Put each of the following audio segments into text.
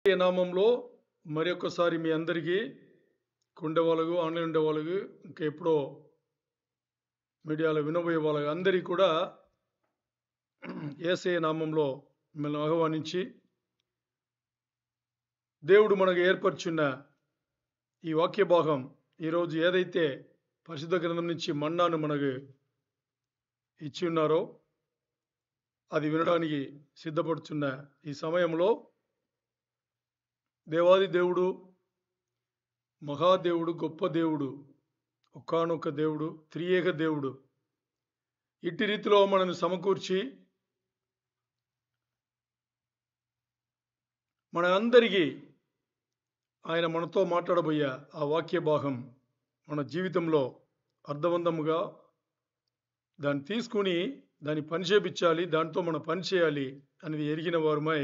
ఈ నామంలో మరొకసారి మీ అందరికీ ఉండేవాళ్ళకు ఆన్లైన్ ఉండేవాళ్ళకు ఇంకా ఎప్పుడో మీడియాలో వినబోయే వాళ్ళకి అందరికీ కూడా యేసయ్య నామంలో మిమ్మల్ని ఆహ్వానించి దేవుడు మనకు ఏర్పరచున్న ఈ వాక్య భాగం ఈరోజు ఏదైతే పరిశుద్ధ గ్రంథం నుంచి మన్నాను మనకు ఇచ్చి ఉన్నారో అది వినడానికి సిద్ధపడుతున్న ఈ సమయంలో దేవాది దేవుడు, మహాదేవుడు, గొప్ప దేవుడు, ఒకానొక దేవుడు, త్రియేక దేవుడు ఇట్టి రీతిలో మనల్ని సమకూర్చి మన అందరికీ ఆయన మనతో మాట్లాడబోయే ఆ వాక్య భాగం మన జీవితంలో అర్థవంతముగా దాన్ని తీసుకుని దాన్ని పని చేపించాలి, దాంతో మనం పని చేయాలి అనేది ఎరిగిన వారమై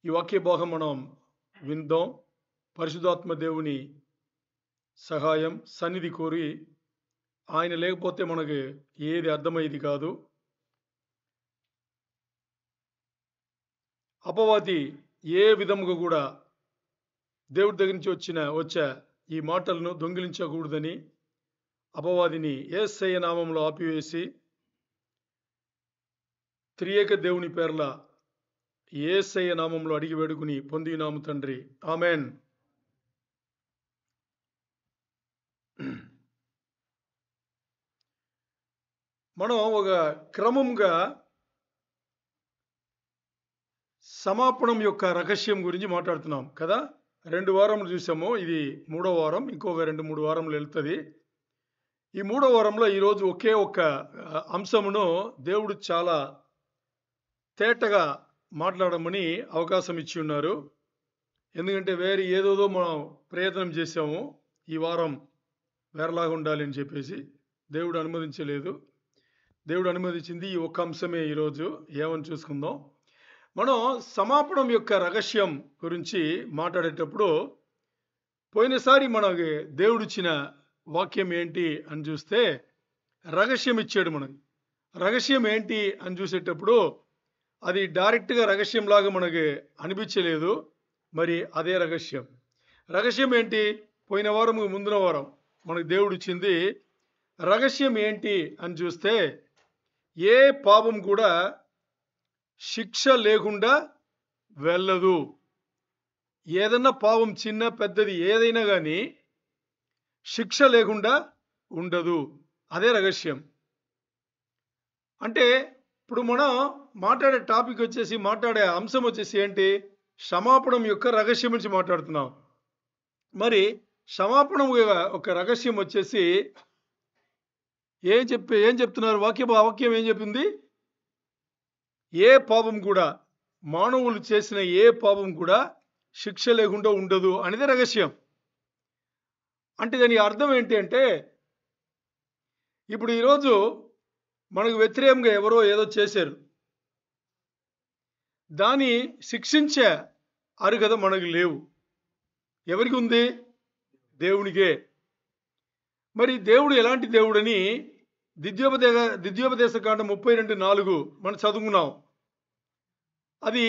ఈ వాక్య భాగం మనం విందాం. పరిశుద్ధాత్మ దేవుని సహాయం సన్నిధి కోరి ఆయన లేకపోతే మనకు ఏది అర్థమయ్యేది కాదు. అపవాది ఏ విధముగా కూడా దేవుడి దగ్గర నుంచి వచ్చే ఈ మాటలను దొంగిలించకూడదని అపవాదిని యేసయ్య నామంలో ఆపివేసి త్రియేక దేవుని పేర్ల యేసయ్య నామంలో అడిగి వేడుకుని పొందినాము తండ్రి, ఆమెన్. మనం ఒక క్రమంగా సమాపనం యొక్క రహస్యం గురించి మాట్లాడుతున్నాం కదా. 2 వారములు చూసాము, ఇది 3వ వారం, ఇంకొక 2-3 వారములు వెళ్తుంది. ఈ 3వ వారంలో ఈరోజు ఒకే ఒక్క అంశమును దేవుడు చాలా తేటగా మాట్లాడమని అవకాశం ఇచ్చి ఉన్నారు. ఎందుకంటే వేరే ఏదోదో మనం ప్రయత్నం చేసాము, ఈ వారం వేరేలాగా ఉండాలి అని చెప్పేసి దేవుడు అనుమతించలేదు. దేవుడు అనుమతించింది ఈ ఒక్క అంశమే. ఈరోజు ఏమని చూసుకుందాం. మనం సమాపనం యొక్క రహస్యం గురించి మాట్లాడేటప్పుడు పోయినసారి మనకి దేవుడిచ్చిన వాక్యం ఏంటి అని చూస్తే రహస్యం ఇచ్చాడు మనకి. రహస్యం ఏంటి అని చూసేటప్పుడు అది డైరెక్ట్గా రహస్యంలాగా మనకి అనిపించలేదు. మరి అదే రహస్యం. రహస్యం ఏంటి? పోయిన వారం ముందున వారం మనకు దేవుడు ఇచ్చింది రహస్యం ఏంటి అని చూస్తే ఏ పాపం కూడా శిక్ష లేకుండా వెళ్ళదు. ఏదన్నా పాపం చిన్న పెద్దది ఏదైనా కానీ శిక్ష లేకుండా ఉండదు. అదే రహస్యం. అంటే ఇప్పుడు మనం మాట్లాడే టాపిక్ వచ్చేసి, మాట్లాడే అంశం వచ్చేసి ఏంటి? క్షమాపణం యొక్క రహస్యం నుంచి మాట్లాడుతున్నాం. మరి క్షమాపణం ఒక రహస్యం వచ్చేసి ఏం చెప్తున్నారు? వాక్యం ఏం చెప్పింది? ఏ పాపం కూడా, మానవులు చేసిన ఏ పాపం కూడా శిక్ష లేకుండా ఉండదు అనేది రహస్యం. అంటే దాని అర్థం ఏంటి అంటే, ఇప్పుడు ఈరోజు మనకు వ్యతిరేకంగా ఎవరో ఏదో చేశారు, దాన్ని శిక్షించే అర్హత మనకు లేవు. ఎవరికి ఉంది? దేవునికే. మరి దేవుడు ఎలాంటి దేవుడని ద్వితీయోపదేశ కాండం 32:4 మనం చదువుకున్నాం. అది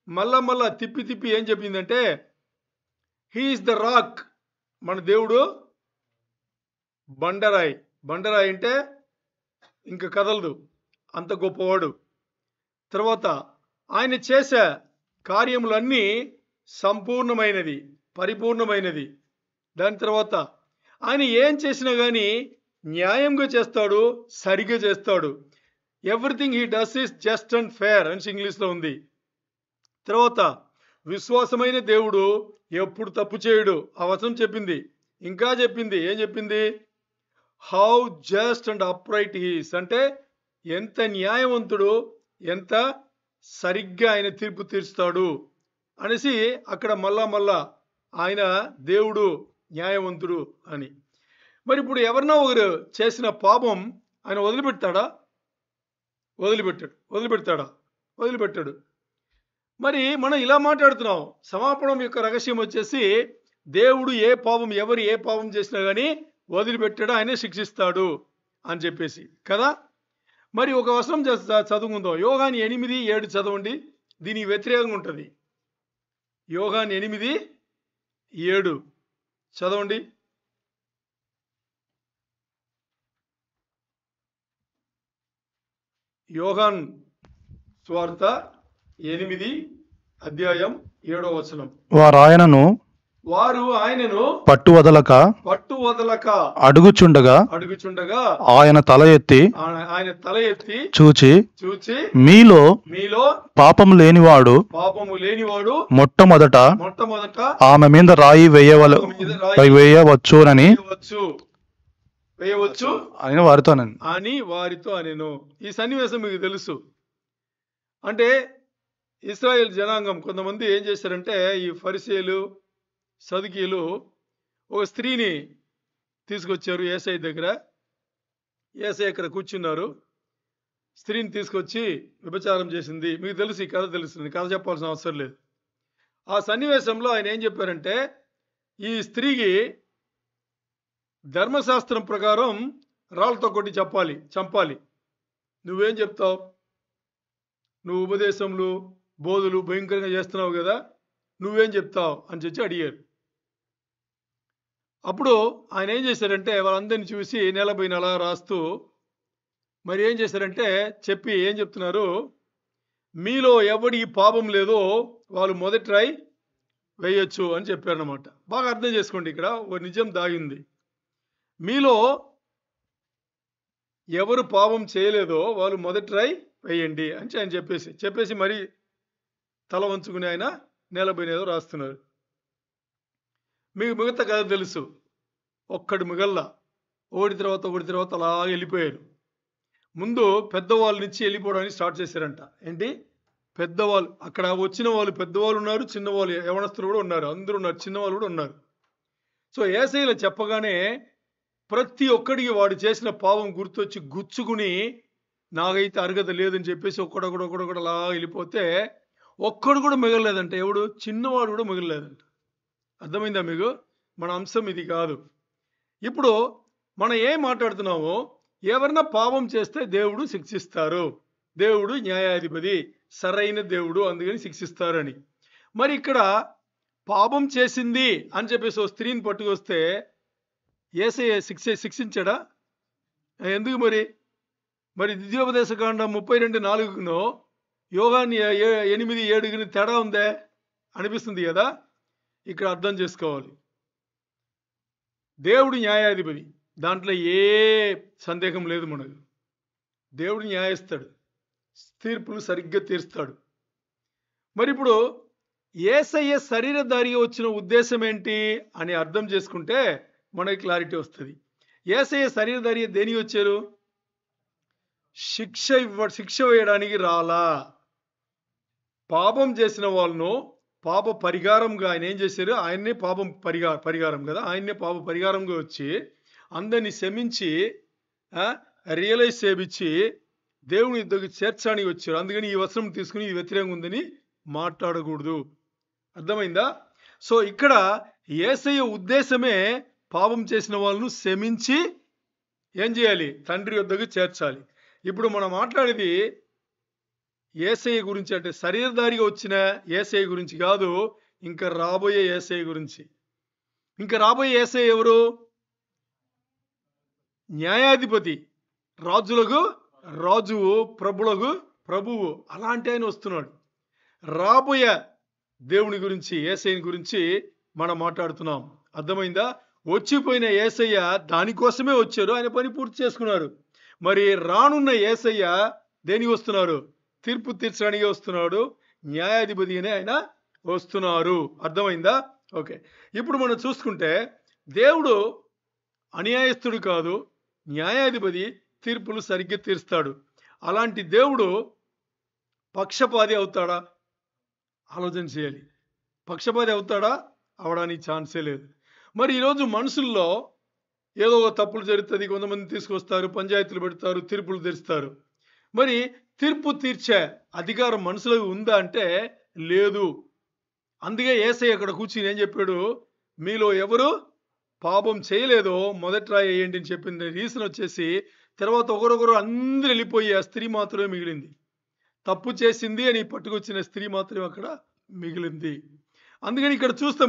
మళ్ళా తిప్పి ఏం చెప్పిందంటే, హీ ఈస్ ద రాక్. మన దేవుడు బండరాయి. బండరాయి అంటే ఇంకా కదలదు, అంత గొప్పవాడు. తర్వాత ఆయన చేసే కార్యములన్నీ సంపూర్ణమైనది, పరిపూర్ణమైనది. దాని తర్వాత ఆయన ఏం చేసినా కానీ న్యాయంగా చేస్తాడు, సరిగ్గా చేస్తాడు. Everything he does is just and fair అని ఇంగ్లీష్లో ఉంది. తర్వాత విశ్వాసమైన దేవుడు ఎప్పుడు తప్పు చేయడు. ఆ వచనం చెప్పింది. ఇంకా చెప్పింది, ఏం చెప్పింది? How just and upright he's, అంటే ఎంత న్యాయవంతుడు, ఎంత సరిగ్గా ఆయన తీర్పు తీరుస్తాడు అనేసి అక్కడ మళ్ళా ఆయన దేవుడు న్యాయవంతుడు అని. మరి ఇప్పుడు ఎవరినో ఒకరు చేసిన పాపం ఆయన వదిలిపెడతాడా? వదిలిపెట్టాడు. మరి మనం ఇలా మాట్లాడుతున్నాం. సమాపనం యొక్క రహస్యం వచ్చేసి దేవుడు ఎవరు ఏ పాపం చేసినా కానీ వదిలిపెట్టాడు, ఆయనే శిక్షిస్తాడు అని చెప్పేసి కదా. మరి ఒక వచనం చదువుకుందాం. యోహాను 8:7 చదవండి. దీనికి వ్యతిరేకంగా ఉంటుంది. యోహాను 8:7 చదవండి. యోహాను సువార్త 8:7 వారు ఆయనను పట్టువదలక అడుగుచుండగా ఆయన తల ఎత్తి చూచి మీలో పాపము లేనివాడు మొట్టమొదట ఆమె మీద రాయి వేయవచ్చునని అని వారితో అనెను. ఈ సన్నివేశం మీకు తెలుసు. అంటే ఇశ్రాయేల్ జనాంగం కొంతమంది ఏం చేశారంటే, ఈ ఫరిసీయులు సదుకీయులు ఒక స్త్రీని తీసుకొచ్చారు యేసయ్య దగ్గర. యేసయ్య ఇక్కడ కూర్చున్నారు. స్త్రీని తీసుకొచ్చి వ్యభిచారం చేసింది. మీకు తెలుసు, ఈ కథ తెలుస్తుంది, కథ చెప్పాల్సిన అవసరం లేదు. ఆ సన్నివేశంలో ఆయన ఏం చెప్పారంటే, ఈ స్త్రీకి ధర్మశాస్త్రం ప్రకారం రాళ్ళతో కొట్టి చంపాలి. నువ్వేం చెప్తావు? నువ్వు ఉపదేశంలు బోధులు భయంకరంగా చేస్తున్నావు కదా, నువ్వేం చెప్తావు అని చెప్పి అడిగారు. అప్పుడు ఆయన ఏం చేశారంటే, వాళ్ళందరినీ చూసి నేలపైన అలా రాస్తూ మరి ఏం చేశారంటే చెప్పి ఏం చెప్తున్నారు, మీలో ఎవడి పాపం లేదో వాళ్ళు మొదటి రాయి వేయొచ్చు అని చెప్పారనమాట. బాగా అర్థం చేసుకోండి, ఇక్కడ ఒక నిజం దాగింది. మీలో ఎవరు పాపం చేయలేదో వాళ్ళు మొదటి రాయి వేయండి అని ఆయన చెప్పేసి మరి తల వంచుకుని ఆయన నేలపైన ఏదో రాస్తున్నారు. మీకు మిగతా కథ తెలుసు. ఒక్కడు మిగల్లా, ఒకటి తర్వాత అలా వెళ్ళిపోయారు. ముందు పెద్దవాళ్ళ నుంచి వెళ్ళిపోవడానికి స్టార్ట్ చేశారంట. ఏంటి? పెద్దవాళ్ళు. అక్కడ వచ్చిన వాళ్ళు పెద్దవాళ్ళు ఉన్నారు, చిన్నవాళ్ళు యవనస్తులు కూడా ఉన్నారు, అందరూ ఉన్నారు, చిన్నవాళ్ళు కూడా ఉన్నారు. సో యేసయ్య చెప్పగానే ప్రతి ఒక్కడికి వాడు చేసిన పాపం గుర్తొచ్చి గుచ్చుకుని నాకైతే అర్హత లేదని చెప్పేసి ఒక్కడొకడు అలా వెళ్ళిపోతే ఒక్కడు కూడా మిగలలేదంట. ఎవడు? చిన్నవాడు కూడా మిగలలేదంట. అర్థమైందా మీకు? మన అంశం ఇది కాదు. ఇప్పుడు మనం ఏం మాట్లాడుతున్నామో, ఎవరైనా పాపం చేస్తే దేవుడు శిక్షిస్తారు, దేవుడు న్యాయాధిపతి, సరైన దేవుడు, అందుకని శిక్షిస్తారని. మరి ఇక్కడ పాపం చేసింది అని చెప్పేసి ఓ స్త్రీని పట్టుకొస్తే యేసయ్య శిక్షించాడా? ఎందుకు మరి ద్వితీయోపదేశకాండం 32:4 యోహాను 8:7 తేడా ఉందే అనిపిస్తుంది కదా. ఇక్కడ అర్థం చేసుకోవాలి. దేవుడు న్యాయాధిపతి, దాంట్లో ఏ సందేహం లేదు మనకు. దేవుడు న్యాయస్తాడు, తీర్పులు సరిగ్గా తీరుస్తాడు. మరి ఇప్పుడు యేసయ్య శరీరధారిగా వచ్చిన ఉద్దేశం ఏంటి అని అర్థం చేసుకుంటే మనకి క్లారిటీ వస్తుంది. యేసయ్య శరీరధారిగా దేనికి వచ్చారు? శిక్ష వేయడానికి రాలా. పాపం చేసిన వాళ్ళను పాప పరిహారంగా ఆయన ఏం చేశారు? ఆయన్నే పాపం పరిహారం కదా, ఆయన్నే పాప పరిహారంగా వచ్చి అందరినీ క్షమించి రియలైజ్ చేయించి దేవుని యుద్ధకు చేర్చడానికి వచ్చారు. అందుకని ఈ వచనం తీసుకుని ఇది వ్యతిరేకంగా ఉందని మాట్లాడకూడదు. అర్థమైందా? సో ఇక్కడ యేసయ్య ఉద్దేశమే పాపం చేసిన వాళ్ళను క్షమించి ఏం చేయాలి? తండ్రి యుద్ధకు చేర్చాలి. ఇప్పుడు మనం మాట్లాడేది యేసయ్య గురించి, అంటే శరీరధారిగా వచ్చిన యేసయ్య గురించి కాదు, ఇంకా రాబోయే యేసయ్య గురించి. ఇంకా రాబోయే యేసయ్య ఎవరు? న్యాయాధిపతి, రాజులకు రాజువు, ప్రభులకు ప్రభువు, అలాంటి ఆయన వస్తున్నాడు. రాబోయే దేవుని గురించి, యేసయ్యని గురించి మనం మాట్లాడుతున్నాం. అర్థమైందా? వచ్చిపోయిన యేసయ్య దానికోసమే వచ్చారు, ఆయన పని పూర్తి చేసుకున్నారు. మరి రానున్న యేసయ్య దేనికి వస్తున్నారు? తీర్పు తీర్చడానికి వస్తున్నాడు, న్యాయాధిపతి అని ఆయన వస్తున్నారు. అర్థమైందా? ఓకే. ఇప్పుడు మనం చూసుకుంటే దేవుడు అన్యాయస్తుడు కాదు, న్యాయాధిపతి, తీర్పులు సరిగ్గా తీరుస్తాడు. అలాంటి దేవుడు పక్షపాతి అవుతాడా? ఆలోచన చేయాలి. పక్షపాతి అవుతాడా? అవడానికి ఛాన్సే లేదు. మరి ఈరోజు మనుషుల్లో ఏదో ఒక తప్పులు జరుగుతుంది, కొంతమంది తీసుకొస్తారు, పంచాయతీలు పెడతారు, తీర్పులు తీరుస్తారు. మరి తీర్పు తీర్చే అధికారం మనుషులకు ఉందా అంటే లేదు. అందుకే యేసయ్య అక్కడ కూర్చుని ఏం చెప్పాడు? మీలో ఎవరు పాపం చేయలేదో మొదటి రాయి వేయండి అని చెప్పింది. రీజన్ వచ్చేసి తర్వాత ఒకరొకరు అందరూ వెళ్ళిపోయి ఆ స్త్రీ మాత్రమే మిగిలింది. తప్పు చేసింది అని పట్టుకొచ్చిన స్త్రీ మాత్రమే అక్కడ మిగిలింది. అందుకని ఇక్కడ చూస్తే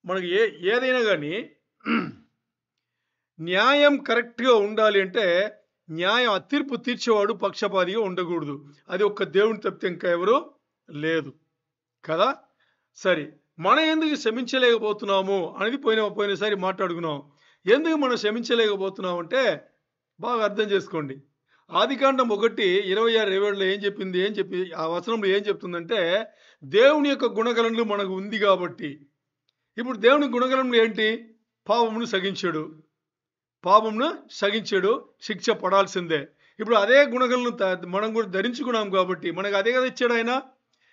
మనకి ఏదైనా కానీ న్యాయం కరెక్ట్గా ఉండాలి అంటే తీర్పు తీర్చేవాడు పక్షపాతిగా ఉండకూడదు. అది ఒక్క దేవుని తప్పితే ఇంకా ఎవరు లేదు కదా. సరే, మనం ఎందుకు క్షమించలేకపోతున్నాము అనేది పోయినసారి మాట్లాడుకున్నాం. ఎందుకు మనం క్షమించలేకపోతున్నాం అంటే బాగా అర్థం చేసుకోండి. ఆదికాండం 1:26-27 ఏం చెప్పి ఆ వచనంలో ఏం చెప్తుందంటే, దేవుని యొక్క గుణగణనలు మనకు ఉంది కాబట్టి. ఇప్పుడు దేవుని గుణగణనలు ఏంటి? పాపమును సగించాడు, శిక్ష పడాల్సిందే. ఇప్పుడు అదే గుణగణనలు మనం కూడా ధరించుకున్నాం కాబట్టి మనకు అదే కదా ఇచ్చాడు ఆయన.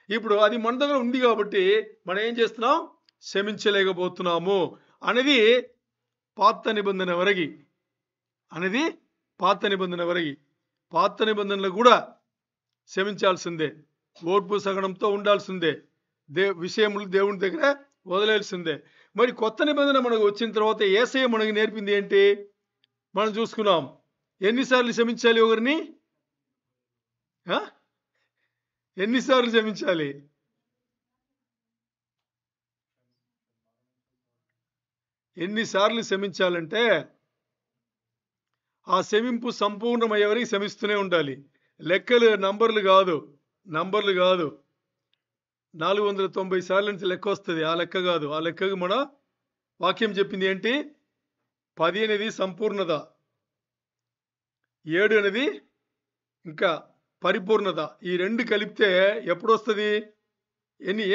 ఇప్పుడు అది మన దగ్గర ఉంది కాబట్టి మనం ఏం చేస్తున్నాం? క్షమించలేకపోతున్నాము అనేది పాత నిబంధన వరకి. పాత నిబంధనలు కూడా క్షమించాల్సిందే, ఓర్పు సహనంతో ఉండాల్సిందే, విషయములు దేవుని దగ్గర వదిలేయాల్సిందే. మరి కొత్త నిబంధన మనకు వచ్చిన తర్వాత యేసయ్య మనకి నేర్పింది ఏంటి? మనం చూసుకున్నాం. ఎన్నిసార్లు క్షమించాలి ఒకరిని? ఎన్నిసార్లు క్షమించాలి? ఎన్నిసార్లు క్షమించాలంటే ఆ క్షమింపు సంపూర్ణమయ్యే వరకు క్షమిస్తూనే ఉండాలి. లెక్కలు నంబర్లు కాదు. 490 సార్లు నుంచి లెక్క వస్తుంది. ఆ లెక్క కాదు. ఆ లెక్కకు మన వాక్యం చెప్పింది ఏంటి? 10 అనేది సంపూర్ణత, 7 అనేది ఇంకా పరిపూర్ణత. ఈ రెండు కలిపితే ఎప్పుడు వస్తుంది?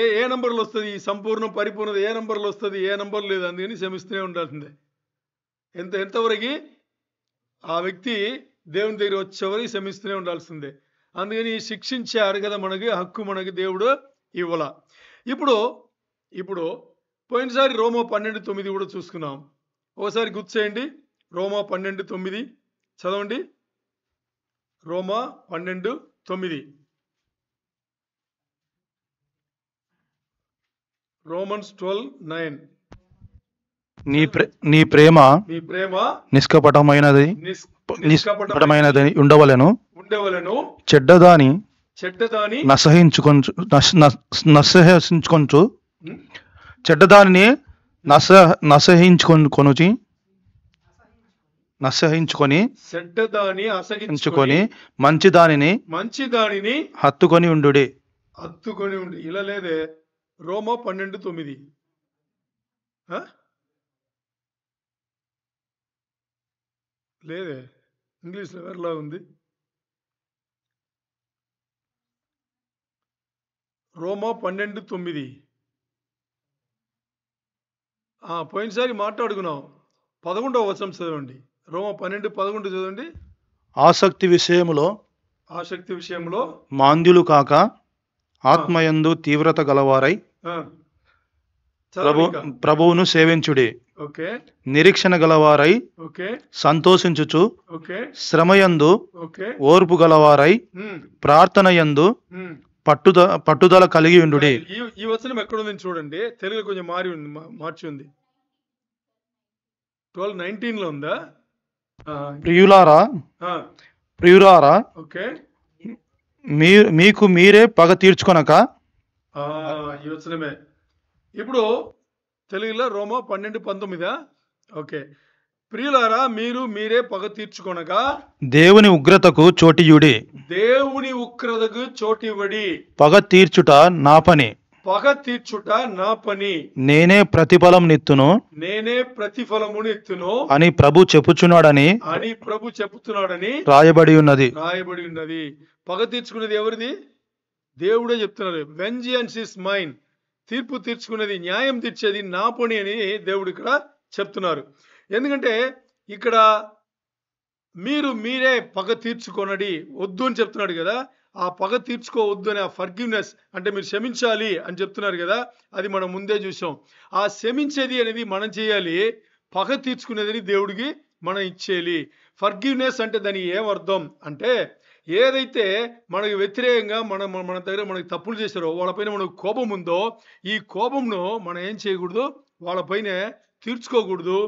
ఏ నంబర్లు వస్తుంది? ఈ సంపూర్ణం, పరిపూర్ణత ఏ నంబర్లు వస్తుంది? ఏ నంబర్ లేదు. అందుకని క్షమిస్తూనే ఉండాల్సిందే. ఎంతవరకు? ఆ వ్యక్తి దేవుని దగ్గర వచ్చేవరకు క్షమిస్తూనే ఉండాల్సిందే. అందుకని శిక్షించారు కదా, మనకి హక్కు మనకి దేవుడు ఇవ్వాల. ఇప్పుడు పోయినసారి రోమా 12:9 కూడా చూసుకున్నాం. ఒకసారి గుర్తు చేయండి. రోమా 12:9 చదవండి. రోమా 12:9. రోమన్స్ 12:9. నీ ప్రేమ నిష్కపటమైనది ఉండవలెను. చెడ్డదాని నసహించుకొనుచు చెడ్డదానిని నసహించుకొని మంచిదానిని హత్తుకొని ఉండు. ఇలా లేదే. రోమా 12:9 లేదే. ఇంగ్లీష్లో వేరేలా ఉంది. రోమా 12:9. పోయినసారి మాట్లాడుకున్నాం. 11వ వచనం చదవండి. రోమా 12:11 చదవండి. ఆసక్తి విషయములో మాంద్యులు కాక ఆత్మయందు తీవ్రత గలవారై ప్రభువును సేవించుడి. నిరీక్షణ గలవారై సంతోషించుచు, శ్రమయందు ఓర్పు గలవారై ప్రార్థనయందు పట్టుదల కలిగి ఉండు. ఈ వచనం ఎక్కడుంది చూడండి. తెలుగు కొంచెం మార్చి ఉంది. 12:19 లో ఉందా? ప్రియులారా మీకు మీరే పగ తీర్చుకొనక. ఈ వచనమే. ఇప్పుడు తెలుగులో రోమా 12:19. ఓకే. ప్రియులారా మీరే పగ తీర్చుకొనగా దేవుని ఉగ్రతకు చోటియుడి. పగ తీర్చుట నా పని. నేనే ప్రతిఫలమును ఇత్తును అని ప్రభు చెప్పుచున్నాడని రాయబడి ఉన్నది. పగ తీర్చుకునేది ఎవరిది? దేవుడే చెప్తున్నారు. వెంజియన్స్ ఇస్ మైన్. తీర్పు తీర్చుకునేది, న్యాయం తీర్చేది నా పని అని దేవుడు ఇక్కడ చెప్తున్నారు. ఎందుకంటే ఇక్కడ మీరే పగ తీర్చుకొనడి వద్దు అని చెప్తున్నాడు కదా. ఆ పగ తీర్చుకోవద్దు అని, ఆ ఫర్గివ్నెస్ అంటే మీరు క్షమించాలి అని చెప్తున్నారు కదా. అది మనం ముందే చూసాం. ఆ క్షమించేది అనేది మనం చేయాలి, పగ తీర్చుకునేదని దేవుడికి మనం ఇచ్చేయాలి. ఫర్గివ్నెస్ అంటే దాని ఏమర్థం అంటే, ఏదైతే మనకు వ్యతిరేకంగా మన దగ్గర మనకు తప్పులు చేశారో వాళ్ళపైన మనకు కోపం ఉందో, ఈ కోపంను మనం ఏం చేయకూడదు, వాళ్ళపైన తీర్చుకోకూడదు.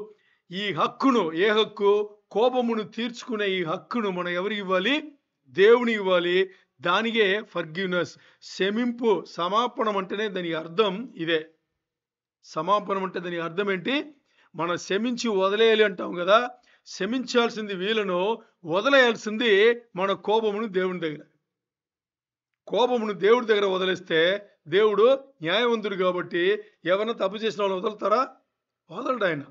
ఈ హక్కును, ఏ హక్కు? కోపమును తీర్చుకునే ఈ హక్కును మనం ఎవరికి ఇవ్వాలి? దేవుని ఇవ్వాలి. దానికే ఫర్గివ్నెస్, క్షమింపు. సమాపణం అంటేనే దాని అర్థం ఇదే. సమాపణం అంటే దాని అర్థం ఏంటి? మనం క్షమించి వదిలేయాలి అంటాం కదా. క్షమించాల్సింది వీళ్ళను, వదిలేయాల్సింది మన కోపమును దేవుని దగ్గర. కోపమును దేవుడి దగ్గర వదిలేస్తే దేవుడు న్యాయవంతుడు కాబట్టి ఎవరైనా తప్పు చేసిన వాళ్ళు వదులుతారా? వదలడు ఆయన.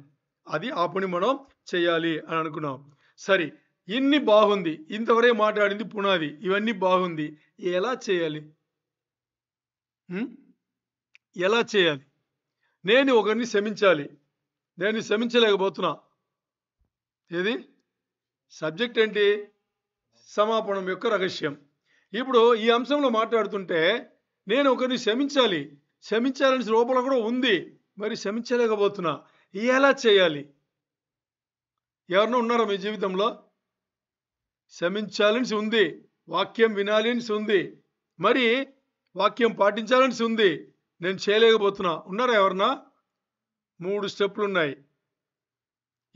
అది ఆ పని మనం చేయాలి అని అనుకున్నాం. సరే, ఇన్ని బాగుంది, ఇంతవరకు మాట్లాడింది పునాది, ఇవన్నీ బాగుంది. ఎలా చేయాలి? ఎలా చేయాలి? నేను ఒకరిని క్షమించాలి, నేను క్షమించలేకపోతున్నా. ఏది సబ్జెక్ట్ ఏంటి? సమాపణం యొక్క రహస్యం. ఇప్పుడు ఈ అంశంలో మాట్లాడుతుంటే నేను ఒకరిని క్షమించాలి, క్షమించాలని లోపల కూడా ఉంది, మరి క్షమించలేకపోతున్నా. ఎలా చేయాలి? ఎవరన్నా ఉన్నారా మీ జీవితంలో? క్షమించాలని ఉంది, వాక్యం వినాలి అని ఉంది, మరి వాక్యం పాటించాలని ఉంది, నేను చేయలేకపోతున్నా. ఉన్నారా ఎవరన్నా? 3 స్టెప్లు ఉన్నాయి.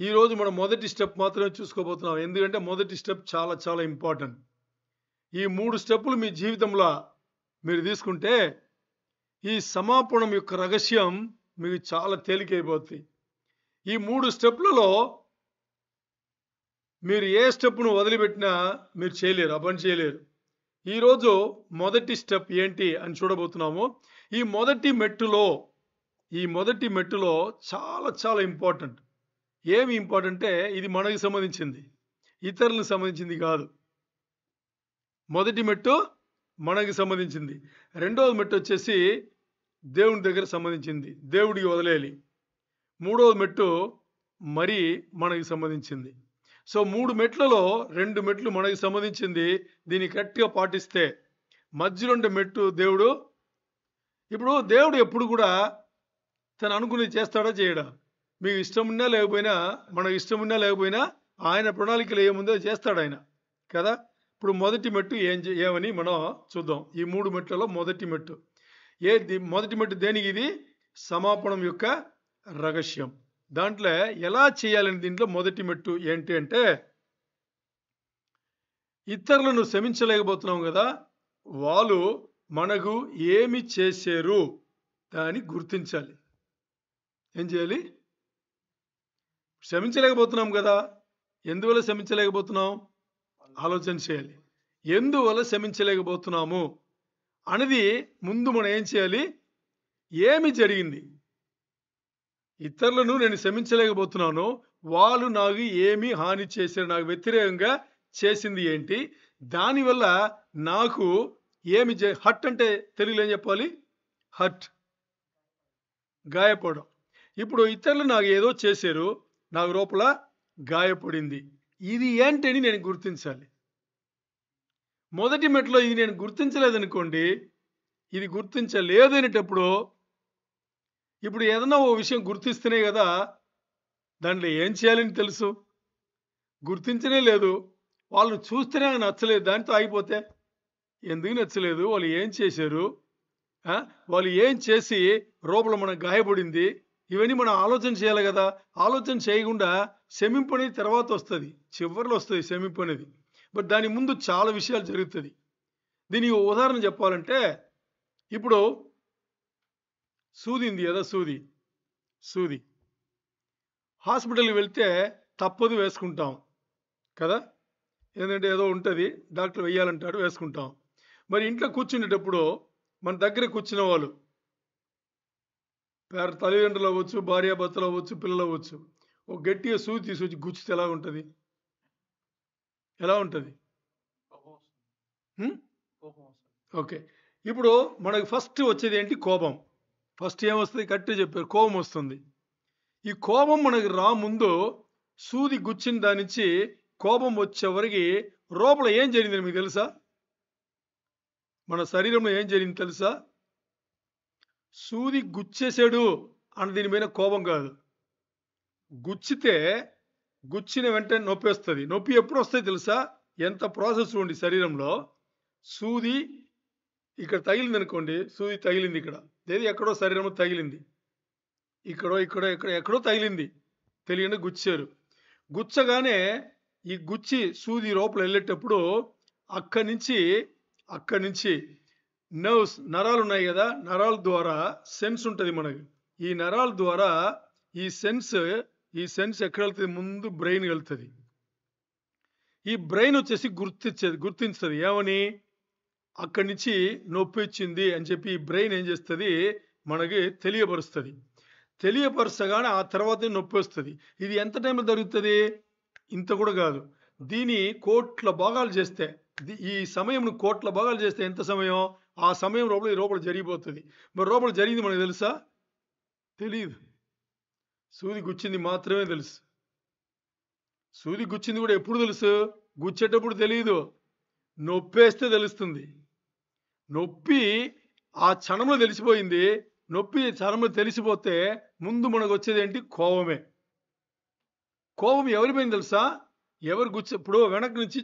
ఈరోజు మనం మొదటి స్టెప్ మాత్రమే చూసుకోబోతున్నాం. ఎందుకంటే మొదటి స్టెప్ చాలా చాలా ఇంపార్టెంట్. ఈ 3 స్టెప్పులు మీ జీవితంలో మీరు తీసుకుంటే ఈ సమాపణం యొక్క రహస్యం మీకు చాలా తేలికైపోతుంది. ఈ 3 స్టెప్లలో మీరు ఏ స్టెప్ను వదిలిపెట్టినా మీరు చేయలేరు, ఆ పని చేయలేరు. ఈరోజు మొదటి స్టెప్ ఏంటి అని చూడబోతున్నాము. ఈ మొదటి మెట్టులో చాలా చాలా ఇంపార్టెంట్. ఏమి ఇంపార్టెంట్ అంటే ఇది మనకి సంబంధించింది, ఇతరులకు సంబంధించింది కాదు. మొదటి మెట్టు మనకి సంబంధించింది. రెండవ మెట్టు వచ్చేసి దేవుని దగ్గర సంబంధించింది, దేవుడికి వదిలేయాలి. మూడవ మెట్టు మరి మనకి సంబంధించింది. సో 3 మెట్లలో 2 మెట్లు మనకి సంబంధించింది. దీన్ని కరెక్ట్గా పాటిస్తే మధ్యలో ఉండే మెట్టు దేవుడు. ఇప్పుడు దేవుడు ఎప్పుడు కూడా తను అనుకునేది చేస్తాడా చేయడా? మీకు ఇష్టం ఉన్నా లేకపోయినా, మనకు ఇష్టం ఉన్నా లేకపోయినా ఆయన ప్రణాళికలు ఏముందో చేస్తాడు ఆయన కదా. ఇప్పుడు మొదటి మెట్టు ఏమని మనం చూద్దాం. ఈ 3 మెట్లలో మొదటి మెట్టు మొదటి మెట్టు దేనికి? ఇది సమాపణం యొక్క రహస్యం. దాంట్లో ఎలా చేయాలని దీంట్లో మొదటి మెట్టు ఏంటి అంటే, ఇతరులను క్షమించలేకపోతున్నాం కదా, వాళ్ళు మనకు ఏమి చేశారు దాన్ని గుర్తించాలి. ఏం చేయాలి? క్షమించలేకపోతున్నాం కదా, ఎందువల్ల క్షమించలేకపోతున్నాం? ఆలోచన చేయాలి. ఎందువల్ల క్షమించలేకపోతున్నాము అనేది ముందు మనం ఏం చేయాలి? ఏమి జరిగింది? ఇతరులను నేను క్షమించలేకపోతున్నాను, వాళ్ళు నాకు ఏమి హాని చేశారు, నాకు వ్యతిరేకంగా చేసింది ఏంటి, దానివల్ల నాకు ఏమి హర్ట్ అంటే తెలుగులో ఏం చెప్పాలి? హర్ట్, గాయపడడం. ఇప్పుడు ఇతరులు నాకు ఏదో చేశారు, నాకు లోపల గాయపడింది, ఇది ఏంటని నేను గుర్తించాలి. మొదటి మెట్లో ఇది నేను గుర్తించలేదనుకోండి, ఇది గుర్తించలేదు అనేటప్పుడు ఇప్పుడు ఏదన్నా ఓ విషయం గుర్తిస్తేనే కదా దాంట్లో ఏం చేయాలని తెలుసు. గుర్తించనే లేదు, వాళ్ళని చూస్తేనే నచ్చలేదు, దాంతో ఆగిపోతే ఎందుకు నచ్చలేదు, వాళ్ళు ఏం చేశారు, వాళ్ళు ఏం చేసి లోపల మనకు గాయపడింది, ఇవన్నీ మనం ఆలోచన చేయాలి కదా. ఆలోచన చేయకుండా క్షమింపు అనేది తర్వాత వస్తుంది, చివరిలో వస్తుంది క్షమింపు అనేది. బట్ దాని ముందు చాలా విషయాలు జరుగుతుంది. దీనికి ఉదాహరణ చెప్పాలంటే, ఇప్పుడు సూది ఉంది కదా, సూది హాస్పిటల్కి వెళ్తే తప్పదు, వేసుకుంటాం కదా. ఏంటంటే ఏదో ఉంటుంది, డాక్టర్ వేయాలంటాడు, వేసుకుంటాం. మరి ఇంట్లో కూర్చునేటప్పుడు మన దగ్గర కూర్చున్న వాళ్ళు, తల్లిదండ్రులు అవ్వచ్చు, భార్యాభర్తలు అవ్వచ్చు, పిల్లలు అవ్వచ్చు, ఒక గట్టిగా సూది తీసుకొచ్చి గుచ్చితే ఎలా ఉంటుంది? ఎలా ఉంటుంది? ఓకే. ఇప్పుడు మనకి ఫస్ట్ వచ్చేది ఏంటి? కోపం. ఫస్ట్ ఏమొస్తుంది? కరెక్ట్గా చెప్పారు, కోపం వస్తుంది. ఈ కోపం మనకి ముందు సూది గుచ్చిన దాని నుంచి కోపం వచ్చేవరకు లోపల ఏం జరిగిందని మీకు తెలుసా? మన శరీరంలో ఏం జరిగింది తెలుసా? సూది గుచ్చేసాడు అన్న దీని మీద కోపం కాదు. గుచ్చితే గుచ్చిన వెంటనే నొప్పి వస్తుంది. నొప్పి ఎప్పుడు వస్తుంది తెలుసా? ఎంత ప్రాసెస్ ఉండి శరీరంలో సూది ఇక్కడ తగిలింది అనుకోండి, సూది తగిలింది ఇక్కడ, ఏది ఎక్కడో శరీరంలో తగిలింది, ఎక్కడో తగిలింది, తెలియని గుచ్చారు. గుచ్చగానే ఈ గుచ్చి సూది లోపల వెళ్ళేటప్పుడు అక్కడి నుంచి అక్కడి నుంచి నర్వ్స్, నరాలు ఉన్నాయి కదా, నరాల ద్వారా సెన్స్ ఉంటుంది మనకి. ఈ నరాల ద్వారా ఈ సెన్స్ ఎక్కడ వెళ్తుంది? ముందు బ్రెయిన్ వెళ్తుంది. ఈ బ్రెయిన్ వచ్చేసి గుర్తించదు ఏమని, అక్కడి నుంచి నొప్పి వచ్చింది అని చెప్పి ఈ బ్రెయిన్ ఏం చేస్తుంది? మనకి తెలియపరుస్తుంది. తెలియపరచగానే ఆ తర్వాత నొప్పి వస్తుంది. ఇది ఎంత టైంలో జరుగుతుంది? ఇంత కూడా కాదు. దీని కోట్ల భాగాలు చేస్తే, ఈ సమయం కోట్ల భాగాలు చేస్తే ఎంత సమయం? ఆ సమయం లోపల జరిగిపోతుంది. మరి లోపల జరిగింది మనకు తెలుసా? తెలియదు. సూది గుచ్చింది మాత్రమే తెలుసు. సూది గుచ్చింది కూడా ఎప్పుడు తెలుసు? గుచ్చేటప్పుడు తెలియదు, నొప్పేస్తే తెలుస్తుంది. నొప్పి ఆ క్షణంలో తెలిసిపోయింది. నొప్పి క్షణంలో తెలిసిపోతే ముందు మనకు వచ్చేది ఏంటి? కోపమే. కోపం ఎవరిపైన తెలుసా? ఎవరు ఇప్పుడు వెనక నుంచి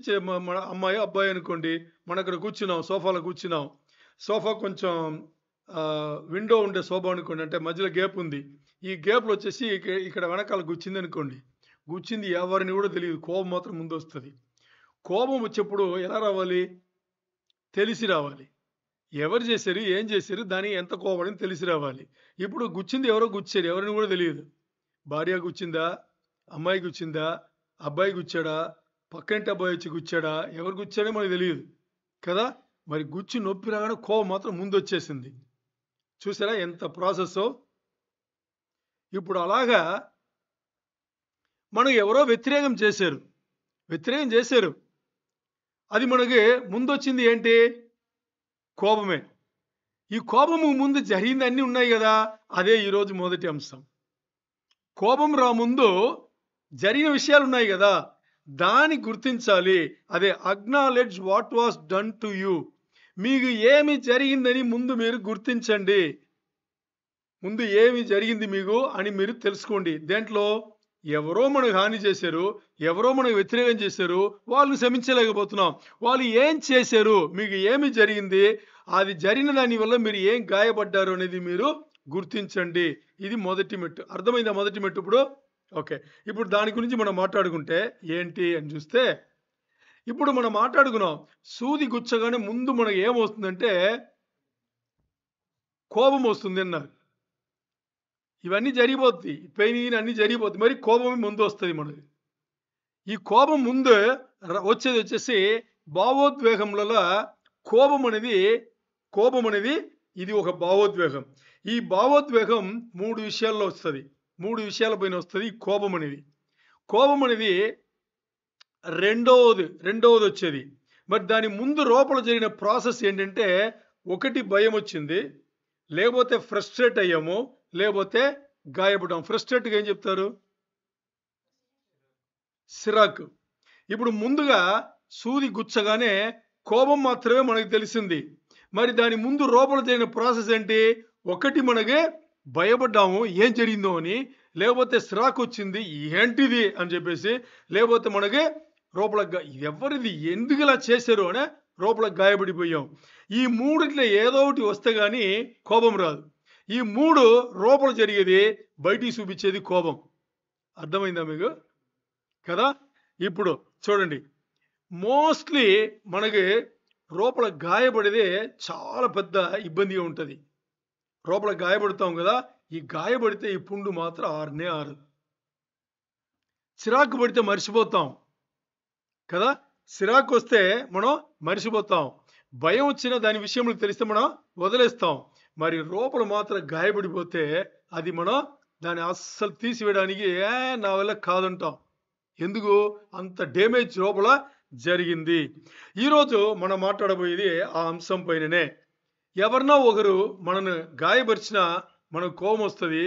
మన అమ్మాయి అబ్బాయి అనుకోండి, మన అక్కడ కూర్చున్నాం, సోఫాలో కూర్చున్నాం. సోఫా కొంచెం విండో ఉండే సోఫా అనుకోండి, అంటే మధ్యలో గ్యాప్ ఉంది. ఈ గ్యాప్లో వచ్చేసి ఇక్కడ వెనకాల గుచ్చింది అనుకోండి. గుచ్చింది ఎవరిని కూడా తెలియదు, కోపం మాత్రం ముందు వస్తుంది. కోపం వచ్చేప్పుడు ఎలా రావాలి? తెలిసి రావాలి. ఎవరు చేశారు, ఏం చేశారు, దానికి ఎంత కోపం తెలిసి రావాలి. ఇప్పుడు గుచ్చింది ఎవరో గుచ్చారు, ఎవరిని కూడా తెలియదు. భార్య గుచ్చిందా, అమ్మాయి గుచ్చిందా, అబ్బాయి గుచ్చాడా, పక్కంటి అబ్బాయి వచ్చి గుచ్చాడా, ఎవరు గుచ్చాడో మనకు తెలియదు కదా. మరి గుచ్చి నొప్పి రాగానే కోపం మాత్రం ముందు వచ్చేసింది. చూసారా ఎంత ప్రాసెస్? ఇప్పుడు అలాగా మనకు ఎవరో వ్యతిరేకం చేశారు. అది మనకి ముందు వచ్చింది ఏంటి? కోపమే. ఈ కోపము ముందు జరిగింది అన్నీ ఉన్నాయి కదా, అదే ఈరోజు మొదటి అంశం. కోపం ముందు జరిగిన విషయాలు ఉన్నాయి కదా, దాన్ని గుర్తించాలి. అదే acknowledge what was done to you. మీకు ఏమి జరిగిందని ముందు మీరు గుర్తించండి. ముందు ఏమి జరిగింది మీకు అని మీరు తెలుసుకోండి. దేంట్లో ఎవరో మనకు హాని చేశారు, ఎవరో మనకు వ్యతిరేకం చేశారు, వాళ్ళని క్షమించలేకపోతున్నాం. వాళ్ళు ఏం చేశారు, మీకు ఏమి జరిగింది, అది జరిగిన దాని వల్ల మీరు ఏం గాయపడ్డారు అనేది మీరు గుర్తించండి. ఇది మొదటి మెట్టు. అర్థమైందా మొదటి మెట్టు? ఇప్పుడు ఓకే. ఇప్పుడు దాని గురించి మనం మాట్లాడుకుంటే ఏంటి అని చూస్తే, ఇప్పుడు మనం మాట్లాడుకున్నాం సూది గుచ్చగానే ముందు మనకు ఏమవుతుందంటే కోపం వస్తుంది అన్నారు. ఇవన్నీ జరిగిపోద్ది, పెయిన్ అన్నీ జరిగిపోద్ది. మరి కోపం ముందు వస్తుంది మనకి. ఈ కోపం ముందు వచ్చేసి భావోద్వేగంలో కోపం అనేది ఇది ఒక భావోద్వేగం. ఈ భావోద్వేగం 3 విషయాల్లో వస్తుంది, 3 విషయాల పైన వస్తుంది. ఈ కోపం అనేది రెండవది వచ్చేది. మరి దాని ముందు లోపల జరిగిన ప్రాసెస్ ఏంటంటే, ఒకటి భయం వచ్చింది, లేకపోతే ఫ్రస్ట్రేట్ అయ్యాము, లేకపోతే గాయపడ్డాం. ఫ్రస్ట్రేట్గా ఏం చెప్తారు? సిరాకు. ఇప్పుడు ముందుగా సూది గుచ్చగానే కోపం మాత్రమే మనకు తెలిసింది. మరి దాని ముందు లోపల జరిగిన ప్రాసెస్ ఏంటి? ఒకటి మనకి భయపడ్డాము ఏం జరిగిందో అని, లేకపోతే సిరాకు వచ్చింది ఏంటిది అని చెప్పేసి, లేకపోతే మనకి లోపల ఎవరిది, ఎందుకు ఇలా చేశారు అనే లోపల గాయపడిపోయాం. ఈ మూడిట్లో ఏదో ఒకటి వస్తే గానీ కోపం రాదు. ఈ 3 లోపల జరిగేది, బయటికి చూపించేది కోపం. అర్థమైందా మీకు కదా? ఇప్పుడు చూడండి, మోస్ట్లీ మనకి లోపల గాయపడేదే చాలా పెద్ద ఇబ్బందిగా ఉంటుంది. లోపల గాయపడతాం కదా, ఈ గాయపడితే ఈ పుండు మాత్రం ఆరదు. చిరాకు పడితే మర్చిపోతాం కదా, చిరాకు వస్తే మనం మర్చిపోతాం. భయం వచ్చిన దాని విషయంలో తెలిస్తే మనం వదిలేస్తాం. మరి లోపల మాత్రం గాయపడిపోతే అది మనం దాన్ని అస్సలు తీసివేయడానికి నా వల్ల కాదంటాం. ఎందుకు? అంత డ్యామేజ్ లోపల జరిగింది. ఈరోజు మనం మాట్లాడబోయేది ఆ అంశం పైననే. ఎవరినో ఒకరు మనను గాయపరిచినా మనకు కోపం వస్తుంది.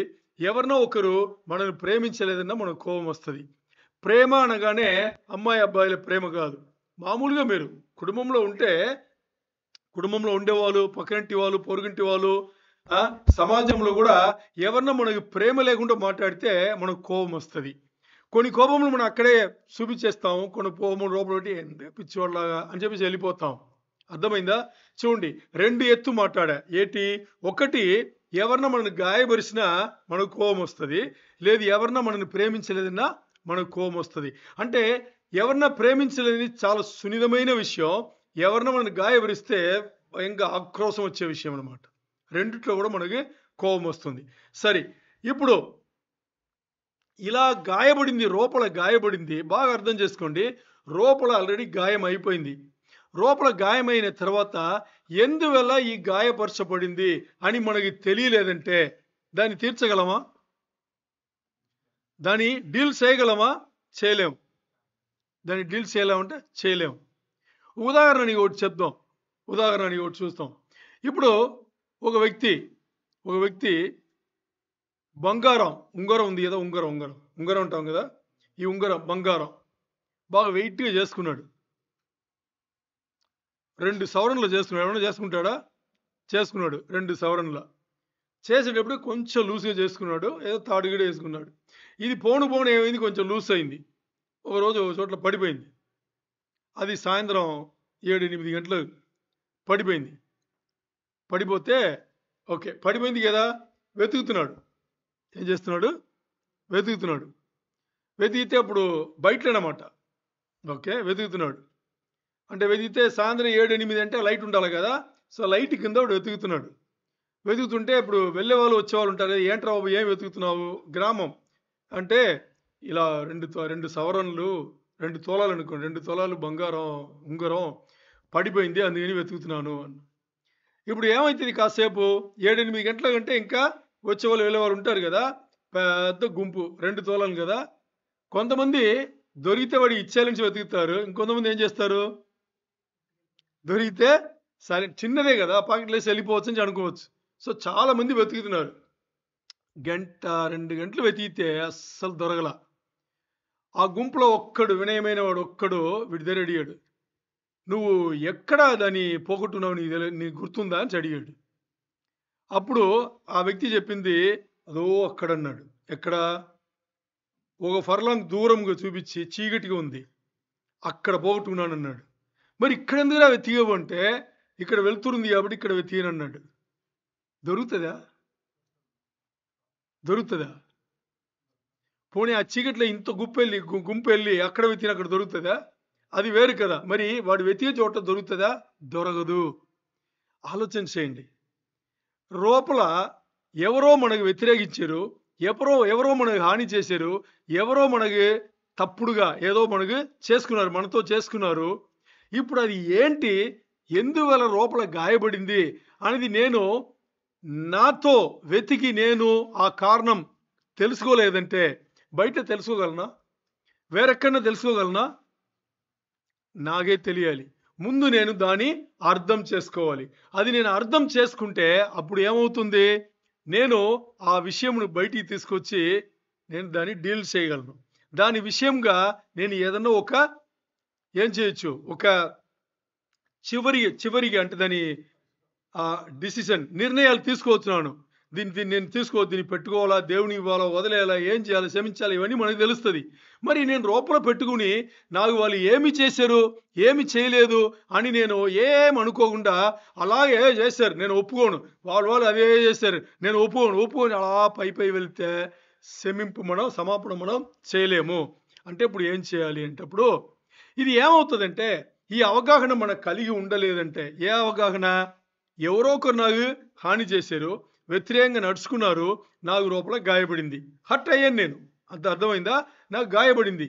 ఎవరినో ఒకరు మనల్ని ప్రేమించలేదన్నా మనకు కోపం వస్తుంది. ప్రేమ అనగానే అమ్మాయి అబ్బాయిల ప్రేమ కాదు. మామూలుగా మీరు కుటుంబంలో ఉండేవాళ్ళు, పక్కనింటి వాళ్ళు, పొరుగింటి వాళ్ళు, సమాజంలో కూడా ఎవరన్నా మనకు ప్రేమ లేకుండా మాట్లాడితే మనకు కోపం వస్తుంది. కొన్ని కోపములు మనం అక్కడే చూపించేస్తాం, కొన్ని కోపములు లోపల పిచ్చివాళ్ళలాగా అని చెప్పేసి వెళ్ళిపోతాం. అర్థమైందా? చూడండి, 2 ఎత్తు మాట్లాడా. ఏంటి? ఒకటి, ఎవరన్నా మనల్ని గాయపరిచినా మనకు కోపం వస్తుంది, లేదు ఎవరన్నా మనల్ని ప్రేమించలేదన్నా మనకు కోపం వస్తుంది. అంటే ఎవరన్నా ప్రేమించలేదని చాలా సున్నితమైన విషయం, ఎవరినో మనం గాయపరిస్తే భయంగా ఆక్రోశం వచ్చే విషయం అనమాట. రెండిట్లో కూడా మనకి కోపం వస్తుంది. సరే, ఇప్పుడు ఇలా గాయపడింది, లోపల గాయపడింది. బాగా అర్థం చేసుకోండి. లోపల ఆల్రెడీ గాయం అయిపోయింది. లోపల గాయమైన తర్వాత ఎందువల్ల ఈ గాయపరచబడింది అని మనకి తెలియలేదంటే దాన్ని తీర్చగలమా? దాన్ని డీల్ చేయగలమా? చేయలేము. దాన్ని డీల్ చేయలేమంటే చేయలేము. ఉదాహరణకి ఒకటి చెప్దాం. ఉదాహరణకి ఒకటి చూస్తాం. ఇప్పుడు ఒక వ్యక్తి బంగారం, ఉంగరం ఉంది కదా, ఉంగరం అంటాం కదా. ఈ బంగారం బాగా వెయిట్‌గా చేసుకున్నాడు. 2 సవరణలు చేసుకున్నాడు. ఏమన్నా చేసుకుంటాడా? చేసుకున్నాడు 2 సవరణల. చేసేటప్పుడు కొంచెం లూజ్‌గా చేసుకున్నాడు. ఏదో తాడు గీడ వేసుకున్నాడు. ఇది పోను ఏమైంది, కొంచెం లూజ్ అయింది. ఒకరోజు ఒక చోట్ల పడిపోయింది. అది సాయంత్రం 7, 8 గంటలకు పడిపోయింది. పడిపోతే ఓకే. పడిపోయింది కదా, వెతుకుతున్నాడు. ఏం చేస్తున్నాడు? వెతుకుతున్నాడు. వెతికితే అప్పుడు బయటలేనమాట. ఓకే. వెతుకుతున్నాడు. అంటే వెతికితే సాయంత్రం 7, 8 అంటే లైట్ ఉండాలి కదా. సో, లైట్ కింద వాడు వెతుకుతున్నాడు. వెతుకుతుంటే ఇప్పుడు వెళ్ళేవాళ్ళు వచ్చేవాళ్ళు ఉంటారు. ఏంట్రా బాబు ఏం వెతుకుతున్నావు? గ్రామం అంటే ఇలా 2 సవరణలు, 2 తోలాలు అనుకోండి. 2 తోలాలు బంగారం ఉంగరం పడిపోయింది. అందుకని వెతుకుతున్నాను అన్న. ఇప్పుడు ఏమైతుంది కాసేపు 7, 8 గంటల కంటే ఇంకా వచ్చేవాళ్ళు వెళ్ళేవాళ్ళు ఉంటారు కదా. పెద్ద గుంపు 2 తోలాలు కదా. కొంతమంది దొరికితే వాడు ఇచ్చేయాలని వెతుకుతారు. ఇంకొంతమంది ఏం చేస్తారు? దొరికితే సరే చిన్నదే కదా, పాకెట్‌లో వేసి వెళ్ళిపోవచ్చు అని అనుకోవచ్చు. సో, చాలా మంది వెతుకుతున్నారు. గంట, 2 గంటలు వెతికితే అస్సలు దొరకల. ఆ గుంపులో వినయమైన వాడు వీడి దగ్గర అడిగాడు. "నువ్వు ఎక్కడ దాన్ని పోగొట్టుకున్నావు, నీకు గుర్తుందా?" అని అడిగాడు. అప్పుడు ఆ వ్యక్తి చెప్పింది, "అదో అక్కడన్నాడు." ఎక్కడ? ఒక ఫర్లాంగ్ దూరంగా చూపించి చీకటిగా ఉంది. అక్కడ పోగొట్టుకున్నానన్నాడు. మరి ఇక్కడెందుకురా వెతికావు అంటే, ఇక్కడ వెలుతురుంది కాబట్టి ఇక్కడ వెతికానన్నాడు. దొరుకుతదా? పోనీ ఆ చీకట్లో ఇంత గుంపెళ్ళి అక్కడ వెతికిన అక్కడ దొరుకుతదా? అది వేరు కదా. మరి వాడు వెతికే చోట దొరుకుతదా? దొరకదు. ఆలోచన చేయండి. లోపల ఎవరో మనకు వ్యతిరేకించారు. ఎవరో మనకు హాని చేశారు. ఎవరో మనకి తప్పుడుగా ఏదో మనకు చేసుకున్నారు. మనతో చేసుకున్నారు. ఇప్పుడు అది ఏంటి? ఎందువల్ల లోపల గాయపడింది అనేది నాతో వెతికి నేను ఆ కారణం తెలుసుకోలేదంటే బయట తెలుసుకోగలనా? వేరెక్కడన్నా తెలుసుకోగలనా? నాకే తెలియాలి. ముందు నేను దాన్ని అర్థం చేసుకోవాలి. అది నేను అర్థం చేసుకుంటే అప్పుడు ఏమవుతుంది? నేను ఆ విషయమును బయటికి తీసుకొచ్చి నేను దాన్ని డీల్ చేయగలను. దాని విషయంగా నేను ఏదన్నా ఏం చేయొచ్చు? చివరిగా అంటే దాని నిర్ణయాలు తీసుకోవచ్చున్నాను. దీన్ని నేను దీన్ని పెట్టుకోవాలా, దేవునికి ఇవ్వాలా, వదిలేయాలా, ఏం చేయాలి, క్షమించాలి, ఇవన్నీ మనకు తెలుస్తుంది. మరి నేను లోపల పెట్టుకుని నాకు వాళ్ళు ఏమి చేశారు, ఏమి చేయలేదు అని నేను అనుకోకుండా అలాగే చేశారు, నేను ఒప్పుకోను, వాళ్ళు అదే చేశారు, నేను ఒప్పుకొని అలా పై వెళ్తే సమాపణ మనం చేయలేము. అంటే ఇప్పుడు ఏం చేయాలి అంటే, అప్పుడు ఇది ఏమవుతుందంటే, ఈ అవగాహన మనకు కలిగి ఉండలేదంటే, ఏ అవగాహన? ఎవరో ఒకరు నాకు హాని చేశారు, వ్యతిరేకంగా నడుచుకున్నారు, నాకు లోపల గాయపడింది, హర్ట్ అయ్యాను నేను. అంత అర్థమైందా? నాకు గాయపడింది.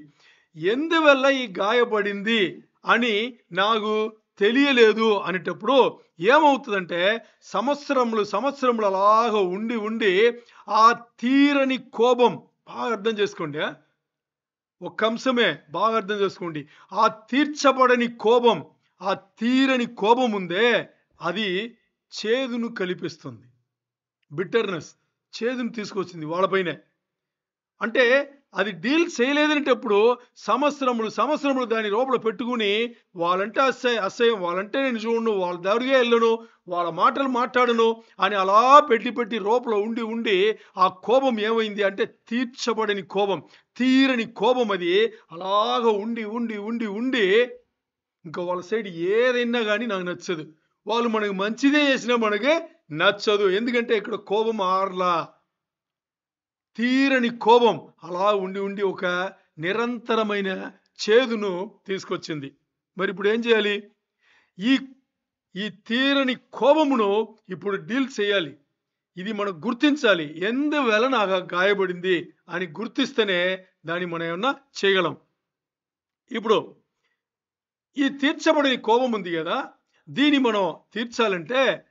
ఎందువల్ల ఈ గాయపడింది అని నాకు తెలియలేదు అనేటప్పుడు ఏమవుతుందంటే, సంవత్సరములు అలాగ ఉండి ఆ తీరని కోపం, బాగా అర్థం చేసుకోండి, ఒక అంశమే బాగా అర్థం చేసుకోండి. ఆ తీర్చబడని కోపం, ఆ తీరని కోపం ఉందే, అది చేదును కలిపిస్తుంది. బిట్టర్నెస్, చేదును తీసుకొచ్చింది వాళ్ళపైనే. అంటే అది డీల్ చేయలేదనేటప్పుడు సంవత్సరములు దాని లోపల పెట్టుకుని వాళ్ళంటే అసహ్యం, వాళ్ళంటే నేను చూడను, వాళ్ళ దగ్గరికి వెళ్ళను, వాళ్ళ మాటలు మాట్లాడను అని అలా పెట్టి లోపల ఉండి ఆ కోపం ఏమైంది అంటే తీర్చబడని కోపం, తీరని కోపం. అది అలాగ ఉండి ఇంకా వాళ్ళ సైడ్ ఏదైనా కానీ నాకు నచ్చదు. వాళ్ళు మనకు మంచిదే చేసినా మనకి నచ్చదు. ఎందుకంటే ఇక్కడ కోపం ఆర్లా, తీరని కోపం అలా ఉండి ఒక నిరంతరమైన చేదును తీసుకొచ్చింది. మరి ఇప్పుడు ఏం చేయాలి? ఈ ఈ తీరని కోపమును ఇప్పుడు డీల్ చేయాలి. ఇది మనం గుర్తించాలి. ఎందువల్ల నాకు గాయపడింది అని గుర్తిస్తేనే దాన్ని మనం ఏమన్నా చేయగలం. ఇప్పుడు ఈ తీర్చబడిన కోపం ఉంది కదా! దీన్ని మనం తీర్చాలంటే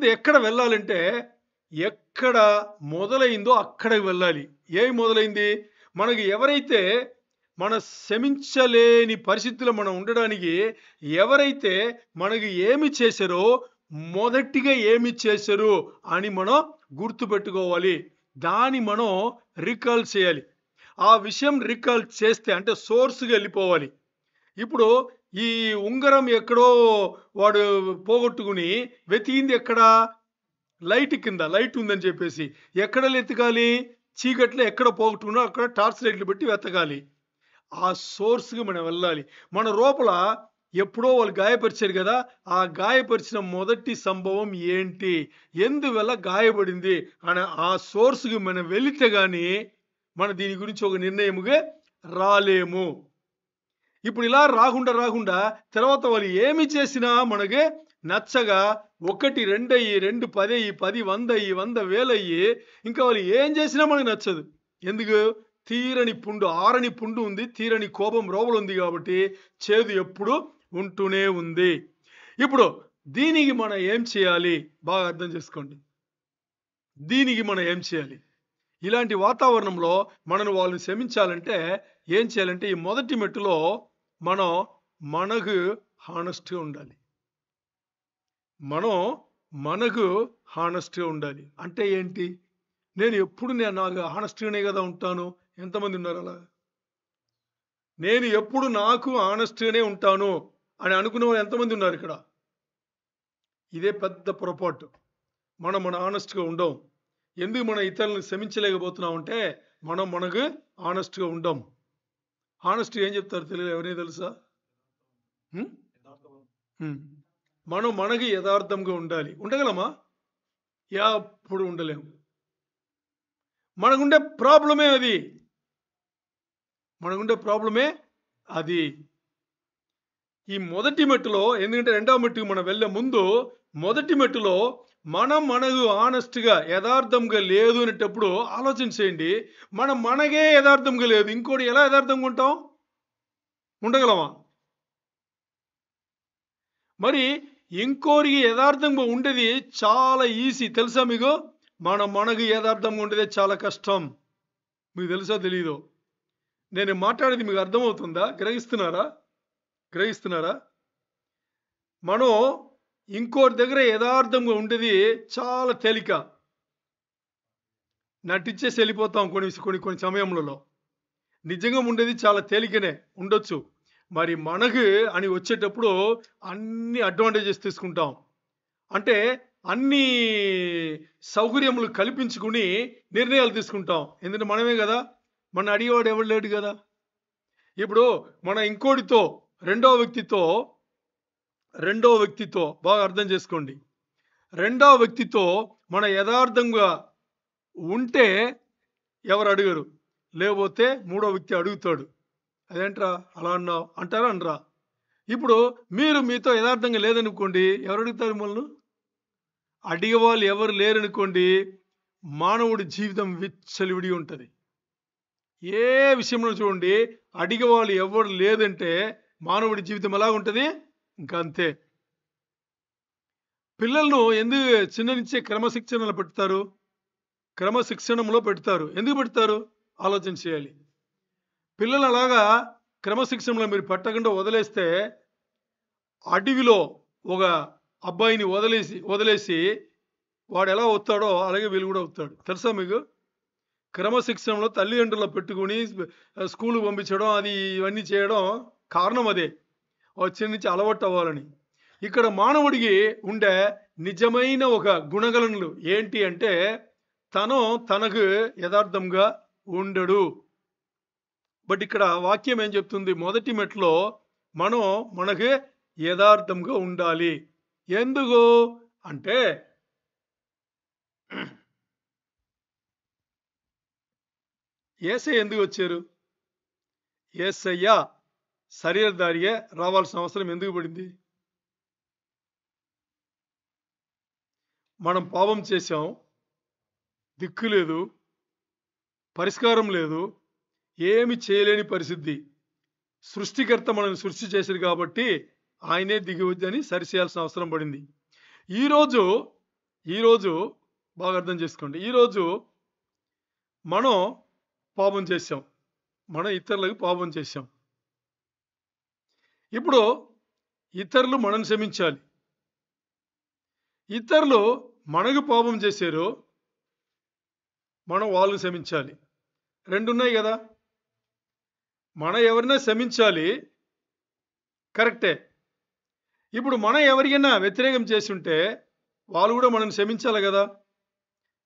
ఎక్కడ వెళ్ళాలంటే, ఎక్కడ మొదలైందో అక్కడికి వెళ్ళాలి. ఏమి మొదలైంది? మనకి ఎవరైతే మన క్షమించలేని పరిస్థితిలో మనం ఉండడానికి ఎవరైతే మనకి ఏమి చేశారో, మొదటిగా ఏమి చేశారు అని మనం గుర్తుపెట్టుకోవాలి. దాన్ని మనం రికాల్ చేయాలి. ఆ విషయం రికాల్ చేస్తే అంటే సోర్స్‌గా వెళ్ళిపోవాలి. ఇప్పుడు ఈ ఉంగరం ఎక్కడో వాడు పోగొట్టుకుని వెతికింది ఎక్కడ? లైట్ కింద. లైట్ ఉందని చెప్పేసి. ఎక్కడ వెతకాలి? చీకట్లో ఎక్కడ పోగొట్టుకున్నారో అక్కడ టార్చ్ లైట్లు పెట్టి వెతకాలి. ఆ సోర్స్‌కి మనం వెళ్ళాలి. మన లోపల ఎప్పుడో వాళ్ళు గాయపరిచారు కదా! ఆ గాయపరిచిన మొదటి సంభవం ఏంటి? ఎందువల్ల గాయపడింది? అని ఆ సోర్స్‌కి మనం వెళితే గాని మనం దీని గురించి ఒక నిర్ణయముగా రాలేము. ఇప్పుడు ఇలా రాకుండా తర్వాత వాళ్ళు ఏమి చేసినా మనకి నచ్చగా 1, 2 అయ్యి, 2, 10 అయ్యి, 10, 100 అయ్యి, 100, 1000 అయ్యి ఇంకా వాళ్ళు ఏం చేసినా మనకు నచ్చదు. ఎందుకు? తీరని పుండు, ఆరని పుండు ఉంది. తీరని కోపం లోపల ఉంది కాబట్టి చేదు ఎప్పుడు ఉంటూనే ఉంది. ఇప్పుడు దీనికి మనం ఏం చేయాలి? బాగా అర్థం చేసుకోండి. దీనికి మనం ఏం చేయాలి? ఇలాంటి వాతావరణంలో వాళ్ళని క్షమించాలంటే ఏం చేయాలంటే ఈ మొదటి మెట్టులో మనం మనకు హానెస్ట్‌గా ఉండాలి. మనకు హానెస్ట్‌గా ఉండాలి. అంటే ఏంటి? నాకు హానెస్ట్‌గానే కదా ఉంటాను. ఎంతమంది ఉన్నారు అలా? నేను ఎప్పుడు నాకు హానెస్ట్‌గానే ఉంటాను అని అనుకునే వాళ్ళు ఎంతమంది ఉన్నారు ఇక్కడ? ఇదే పెద్ద పొరపాటు. మన హానెస్ట్‌గా ఉండం. ఎందుకు మనం ఇతరులను క్షమించలేకపోతున్నామంటే మనకు హానెస్ట్‌గా ఉండం. హానెస్ట్ ఏం చెప్తారు తెలుగులో ఎవరైనా తెలుసా? హ్మ్? హ్మ్. మనకి యథార్థంగా ఉండాలి. ఉండగలమా? ఎప్పుడు ఉండలేము. మనకుండే ప్రాబ్లమే అది. మనకుండే ప్రాబ్లమే అది. ఈ మొదటి మెట్టులో ఎందుకంటే రెండవ మెట్టుకు మనం వెళ్ళే ముందు మొదటి మెట్టులో మనకు హానెస్ట్‌గా యథార్థంగా లేదు అనేటప్పుడు ఆలోచన చేయండి. మనకే యథార్థంగా లేదు. ఇంకోటి ఎలా యథార్థంగా ఉంటాం? ఉండగలమా? మరి ఇంకోరికి యథార్థంగా ఉండేది చాలా ఈజీ తెలుసా మీకు? మనకు యథార్థంగా ఉండేదే చాలా కష్టం. మీకు తెలుసా తెలీదో? నేను మాట్లాడేది మీకు అర్థమవుతుందా? గ్రహిస్తున్నారా? మనం ఇంకోరి దగ్గర యథార్థంగా ఉండేది చాలా తేలిక. నటించేసి వెళ్ళిపోతాం కొన్ని సమయములలో. నిజంగా ఉండేది చాలా తేలికనే ఉండొచ్చు. మరి మనకు అని వచ్చేటప్పుడు అన్ని అడ్వాంటేజెస్ తీసుకుంటాం. అంటే అన్ని సౌకర్యములు కల్పించుకుని నిర్ణయాలు తీసుకుంటాం. ఎందుకంటే మనమే గదా! మనల్ని అడిగేవాడు ఎవడు లేడు గదా! ఇప్పుడు మన ఇంకోడితో రెండో వ్యక్తితో బాగా అర్థం చేసుకోండి. రెండో వ్యక్తితో మన యథార్థంగా ఉంటే ఎవరు అడగరు. లేకపోతే మూడో వ్యక్తి అడుగుతాడు. అదేంట్రా అలా అన్నావు? అంటారా? అనరా? ఇప్పుడు మీతో యథార్థంగా లేదనుకోండి ఎవరు అడుగుతారు మిమ్మల్ని? అడిగేవాళ్ళు ఎవరు లేరనుకోండి మానవుడి జీవితం విచ్చలవిడి ఉంటది. ఏ విషయంలో చూడండి అడిగేవాళ్ళు ఎవరు లేదంటే మానవుడి జీవితం ఎలా ఉంటది? ఇంకా అంతే. పిల్లలను ఎందుకు చిన్న నుంచే క్రమశిక్షణలో పెడతారు? క్రమశిక్షణలో పెడతారు. ఎందుకు పెడతారు? ఆలోచన చేయాలి. పిల్లలు అలాగా క్రమశిక్షణలో మీరు పెట్టకుండా వదిలేస్తే అడవిలో ఒక అబ్బాయిని వదిలేసి వాడు ఎలా అవుతాడో అలాగే వీళ్ళు కూడా అవుతాడు. తెలుసా మీకు? క్రమశిక్షణలో తల్లిదండ్రులు పెట్టుకుని స్కూలుకి పంపించడం అది ఇవన్నీ చేయడం కారణం అదే. చిన్న నుంచి అలవాటు అవ్వాలని. ఇక్కడ మానవుడికి ఉండే నిజమైన ఒక గుణగణనలు ఏంటి అంటే తనకు యథార్థంగా ఉండడు. బట్ ఇక్కడ వాక్యం ఏం చెప్తుంది? మొదటి మెట్లో మనకు యథార్థంగా ఉండాలి. ఎందుకు అంటే యేసయ్య ఎందుకు వచ్చారు? యేసయ్య శరీరధారిగా రావాల్సిన అవసరం ఎందుకు పడింది? మనం పాపం చేశాం, దిక్కు లేదు, పరిష్కారం లేదు, ఏమి చేయలేని పరిస్థితి. సృష్టికర్త మనల్ని సృష్టి చేశారు కాబట్టి ఆయనే దిగి వచ్చని సరిచేయాల్సిన అవసరం పడింది. ఈరోజు ఈరోజు బాగా అర్థం చేసుకోండి. ఈరోజు మనం పాపం చేశాం, మనం ఇతరులకు పాపం చేశాం. ఇప్పుడు ఇతరులు మనం క్షమించాలి. ఇతరులు మనకు పాపం చేశారు, మనం వాళ్ళని క్షమించాలి. రెండు ఉన్నాయి కదా. మనం ఎవరినైనా క్షమించాలి, కరెక్టే. ఇప్పుడు మనం ఎవరికైనా వ్యతిరేకం చేసి ఉంటే వాళ్ళు కూడా మనం క్షమించాలి కదా.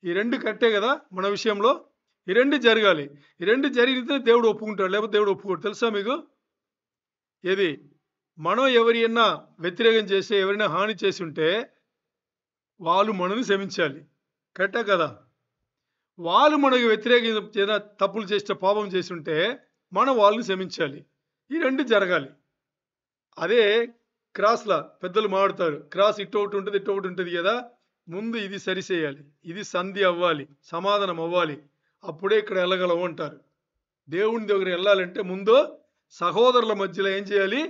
ఈ రెండు కరెక్టే కదా. మన విషయంలో ఈ రెండు జరగాలి. ఈ రెండు జరిగితే దేవుడు ఒప్పుకుంటాడు, లేకపోతే దేవుడు ఒప్పుకోడు. తెలుసా మీకు? ఏది మనం ఎవరైనా వ్యతిరేకం చేసి ఎవరైనా హాని చేసి ఉంటే వాళ్ళు మనల్ని క్షమించాలి, కరెక్టే కదా. వాళ్ళు మనకు వ్యతిరేకంగా తప్పులు చేసిన పాపం చేసి ఉంటే మనం వాళ్ళని క్షమించాలి. ఈ రెండు జరగాలి. అదే క్రాస్లా పెద్దలు మాట్లాడతారు. క్రాస్ ఇటు ఒకటి ఉంటుంది, ఇటు ఒకటి ఉంటుంది కదా. ముందు ఇది సరిచేయాలి, ఇది సంధి అవ్వాలి, సమాధానం అవ్వాలి, అప్పుడే ఇక్కడ వెళ్ళగలము అంటారు. దేవుని దగ్గర వెళ్ళాలంటే ముందు సహోదరుల మధ్యలో ఏం చేయాలి?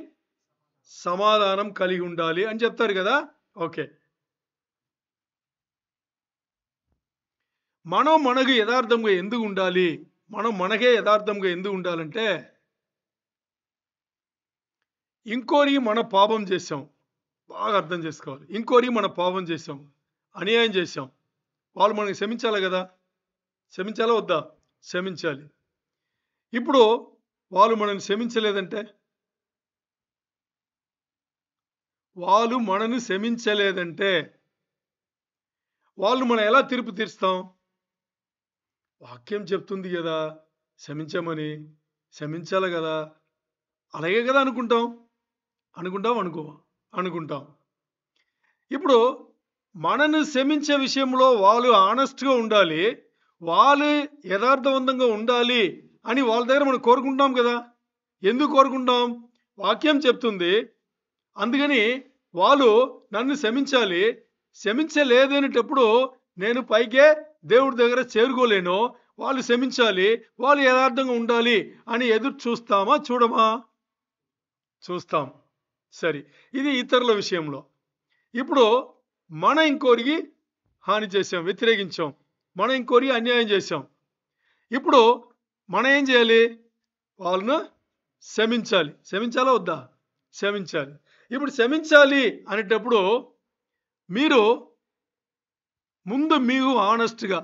సమాధానం కలిగి ఉండాలి అని చెప్తారు కదా. ఓకే, మనం మనకు యథార్థంగా ఎందుకు ఉండాలి? మనం మనకే యథార్థంగా ఎందుకు ఉండాలంటే, ఇంకోరికి మన పాపం చేసాం, బాగా అర్థం చేసుకోవాలి. ఇంకోరికి మన పాపం చేసాం, అన్యాయం చేసాం, వాళ్ళు మనకి క్షమించాలి కదా. క్షమించాలా వద్దా? క్షమించాలి. ఇప్పుడు వాళ్ళు మనల్ని క్షమించలేదంటే, వాళ్ళు మనల్ని క్షమించలేదంటే వాళ్ళు మనం ఎలా తీర్పు తీరుస్తాం? వాక్యం చెప్తుంది కదా క్షమించమని, క్షమించాలి కదా, అలాగే కదా అనుకుంటాం. అనుకుంటాం. ఇప్పుడు మనను క్షమించే విషయంలో వాళ్ళు ఆనెస్ట్గా ఉండాలి, వాళ్ళు యథార్థవంతంగా ఉండాలి అని వాళ్ళ దగ్గర మనం కోరుకుంటాం కదా. ఎందుకు కోరుకుంటాం? వాక్యం చెప్తుంది. అందుకని వాళ్ళు నన్ను క్షమించాలి, క్షమించలేదనేటప్పుడు నేను పైకే దేవుడి దగ్గర చేరుకోలేను, వాళ్ళు క్షమించాలి, వాళ్ళు యథార్థంగా ఉండాలి అని ఎదురు చూస్తామా చూడమా? చూస్తాం. సరే, ఇది ఇతరుల విషయంలో. ఇప్పుడు మనం ఇంకోరికి హాని చేసాం, వ్యతిరేకించాం, మనం ఇంకోరికి అన్యాయం చేసాం. ఇప్పుడు మనం ఏం చేయాలి? వాళ్ళను క్షమించాలి. క్షమించాలా వద్దా? క్షమించాలి. ఇప్పుడు క్షమించాలి అనేటప్పుడు మీరు మీరు ఆనెస్ట్గా,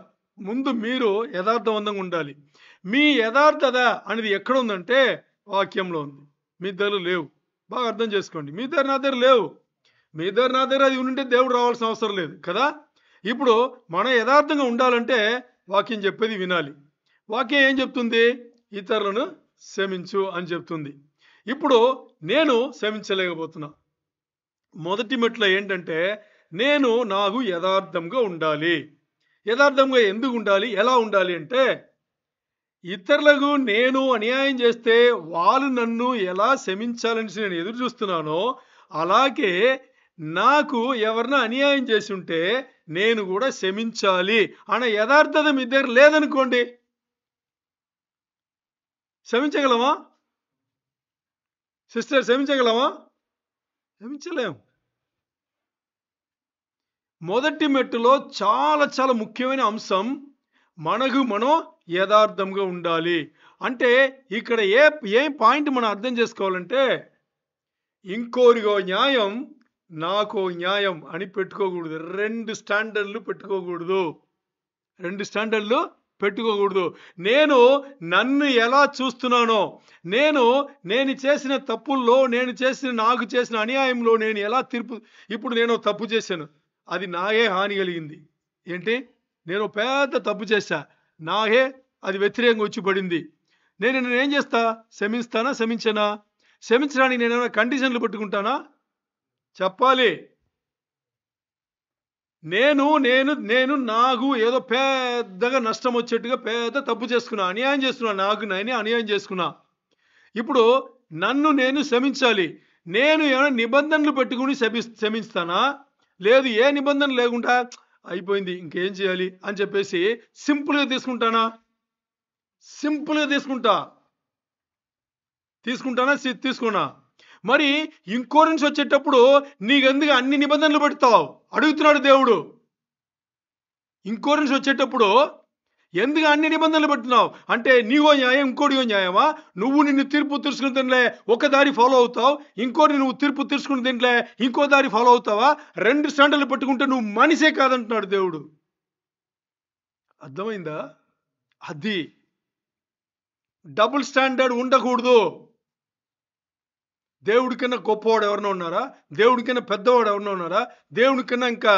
మీరు యథార్థవంతంగా ఉండాలి. మీ యథార్థత అనేది ఎక్కడ ఉందంటే వాక్యంలో ఉంది. మీ దగ్గర లేవు. బాగా అర్థం చేసుకోండి. మీ దగ్గర నా దగ్గర లేవు. మీ దగ్గర నా దగ్గర అది ఉంటే దేవుడు రావాల్సిన అవసరం లేదు కదా. ఇప్పుడు మనం యథార్థంగా ఉండాలంటే వాక్యం చెప్పేది వినాలి. వాక్యం ఏం చెప్తుంది? ఇతరులను క్షమించు అని చెప్తుంది. ఇప్పుడు నేను క్షమించలేకపోతున్నా. మొదటి మెట్ల ఏంటంటే నాకు యథార్థంగా ఉండాలి. యథార్థంగా ఎందుకు ఉండాలి? ఎలా ఉండాలి అంటే, ఇతరులకు నేను అన్యాయం చేస్తే వాళ్ళు నన్ను ఎలా క్షమించాలని నేను ఎదురు చూస్తున్నానో, అలాగే నాకు ఎవరిన అన్యాయం చేసి ఉంటే నేను కూడా క్షమించాలి అనే యథార్థత మీ దగ్గర లేదనుకోండి, క్షమించగలమా సిస్టర్? క్షమించగలమా? క్షమించలేం. మొదటి మెట్టులో చాలా చాలా ముఖ్యమైన అంశం మనం యథార్థంగా ఉండాలి. అంటే ఇక్కడ ఏ పాయింట్ మనం అర్థం చేసుకోవాలంటే, ఇంకోరిగో న్యాయం నాకో న్యాయం అని పెట్టుకోకూడదు. రెండు స్టాండర్డ్లు పెట్టుకోకూడదు. నేను నన్ను ఎలా చూస్తున్నానో, నేను చేసిన తప్పుల్లో, నాకు చేసిన అన్యాయంలో నేను ఎలా ఇప్పుడు నేను తప్పు చేశాను, అది నాకే హాని కలిగింది. ఏంటి? నేను పెద్ద తప్పు చేశా, నాకే అది వ్యతిరేకంగా వచ్చి పడింది. నేనేం చేస్తా? క్షమిస్తానా? క్షమించనా? క్షమించడానికి నేను ఏమైనా కండిషన్లు పెట్టుకుంటానా? చెప్పాలి. నేను నాకు ఏదో పెద్దగా నష్టం వచ్చేట్టుగా పెద్ద తప్పు చేసుకున్నా, అన్యాయం చేసుకున్నా, నాకు నేనే అన్యాయం చేసుకున్నా. ఇప్పుడు నేను క్షమించాలి. నేను ఏమైనా నిబంధనలు పెట్టుకుని క్షమిస్తానా? లేదు. ఏ నిబంధన లేకుండా అయిపోయింది ఇంకేం చేయాలి అని చెప్పేసి సింపుల్గా తీసుకుంటానా? సింపుల్గా తీసుకుంటానా? తీసుకోనా? మరి ఇంకో నుంచి వచ్చేటప్పుడు నీకెందుకు అన్ని నిబంధనలు పెడతావు అడుగుతున్నాడు దేవుడు. ఇంకో నుంచి వచ్చేటప్పుడు ఎందుకు అన్ని నిబంధనలు పెడుతున్నావు అంటే నీవో న్యాయం ఇంకోటిగో న్యాయమా? నువ్వు నిన్ను తీర్పు తీర్చుకుని తినలే ఒక దారి ఫాలో అవుతావు, ఇంకోటి నువ్వు తీర్పు తీర్చుకుని తినలే ఇంకో దారి ఫాలో అవుతావా? 2 స్టాండర్లు పెట్టుకుంటే నువ్వు మనిషే కాదంటున్నాడు దేవుడు. అర్థమైందా? అది డబుల్ స్టాండర్డ్ ఉండకూడదు. దేవుడి కన్నా గొప్పవాడు ఎవరైనా ఉన్నారా? దేవుడి కన్నా పెద్దవాడు ఎవరైనా ఉన్నారా? దేవుడి కన్నా ఇంకా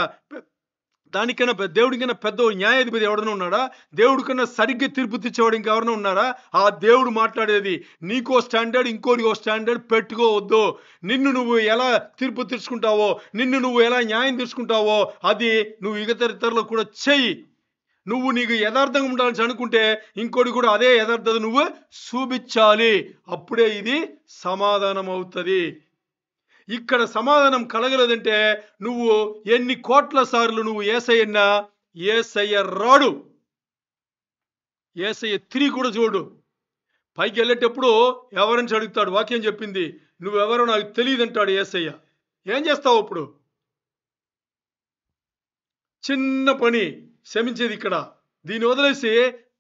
దానికన్నా దేవుడికన్నా పెద్ద న్యాయాధిపతి ఎవరైనా ఉన్నాడా? దేవుడి కన్నా సరిగ్గా తీర్పు తెచ్చేవాడు ఇంకెవరైనా ఉన్నారా? ఆ దేవుడు మాట్లాడేది నీకో స్టాండర్డ్ ఇంకోటికో స్టాండర్డ్ పెట్టుకోవద్దు. నిన్ను నువ్వు ఎలా తీర్పు తీర్చుకుంటావో, నిన్ను నువ్వు ఎలా న్యాయం తీర్చుకుంటావో అది నువ్వు ఇతరులకు కూడా చెయ్యి. నువ్వు నీకు యథార్థంగా ఉండాలని అనుకుంటే ఇంకోటి కూడా అదే యథార్థత నువ్వు చూపించాలి. అప్పుడే ఇది సమాధానం అవుతుంది. ఇక్కడ సమాధానం కలగలేదంటే నువ్వు ఎన్ని కోట్ల సార్లు నువ్వు యేసయ్యన్నా యేసయ్య రాడు. యేసయ్య తిరిగి కూడా చూడు. పైకి వెళ్ళేటప్పుడు ఎవరని అడుగుతాడు. వాక్యం చెప్పింది నువ్వెవరో నాకు తెలియదంటాడు యేసయ్య. ఏం చేస్తావు అప్పుడు? చిన్న పని క్షమించేది ఇక్కడ, దీన్ని వదిలేసి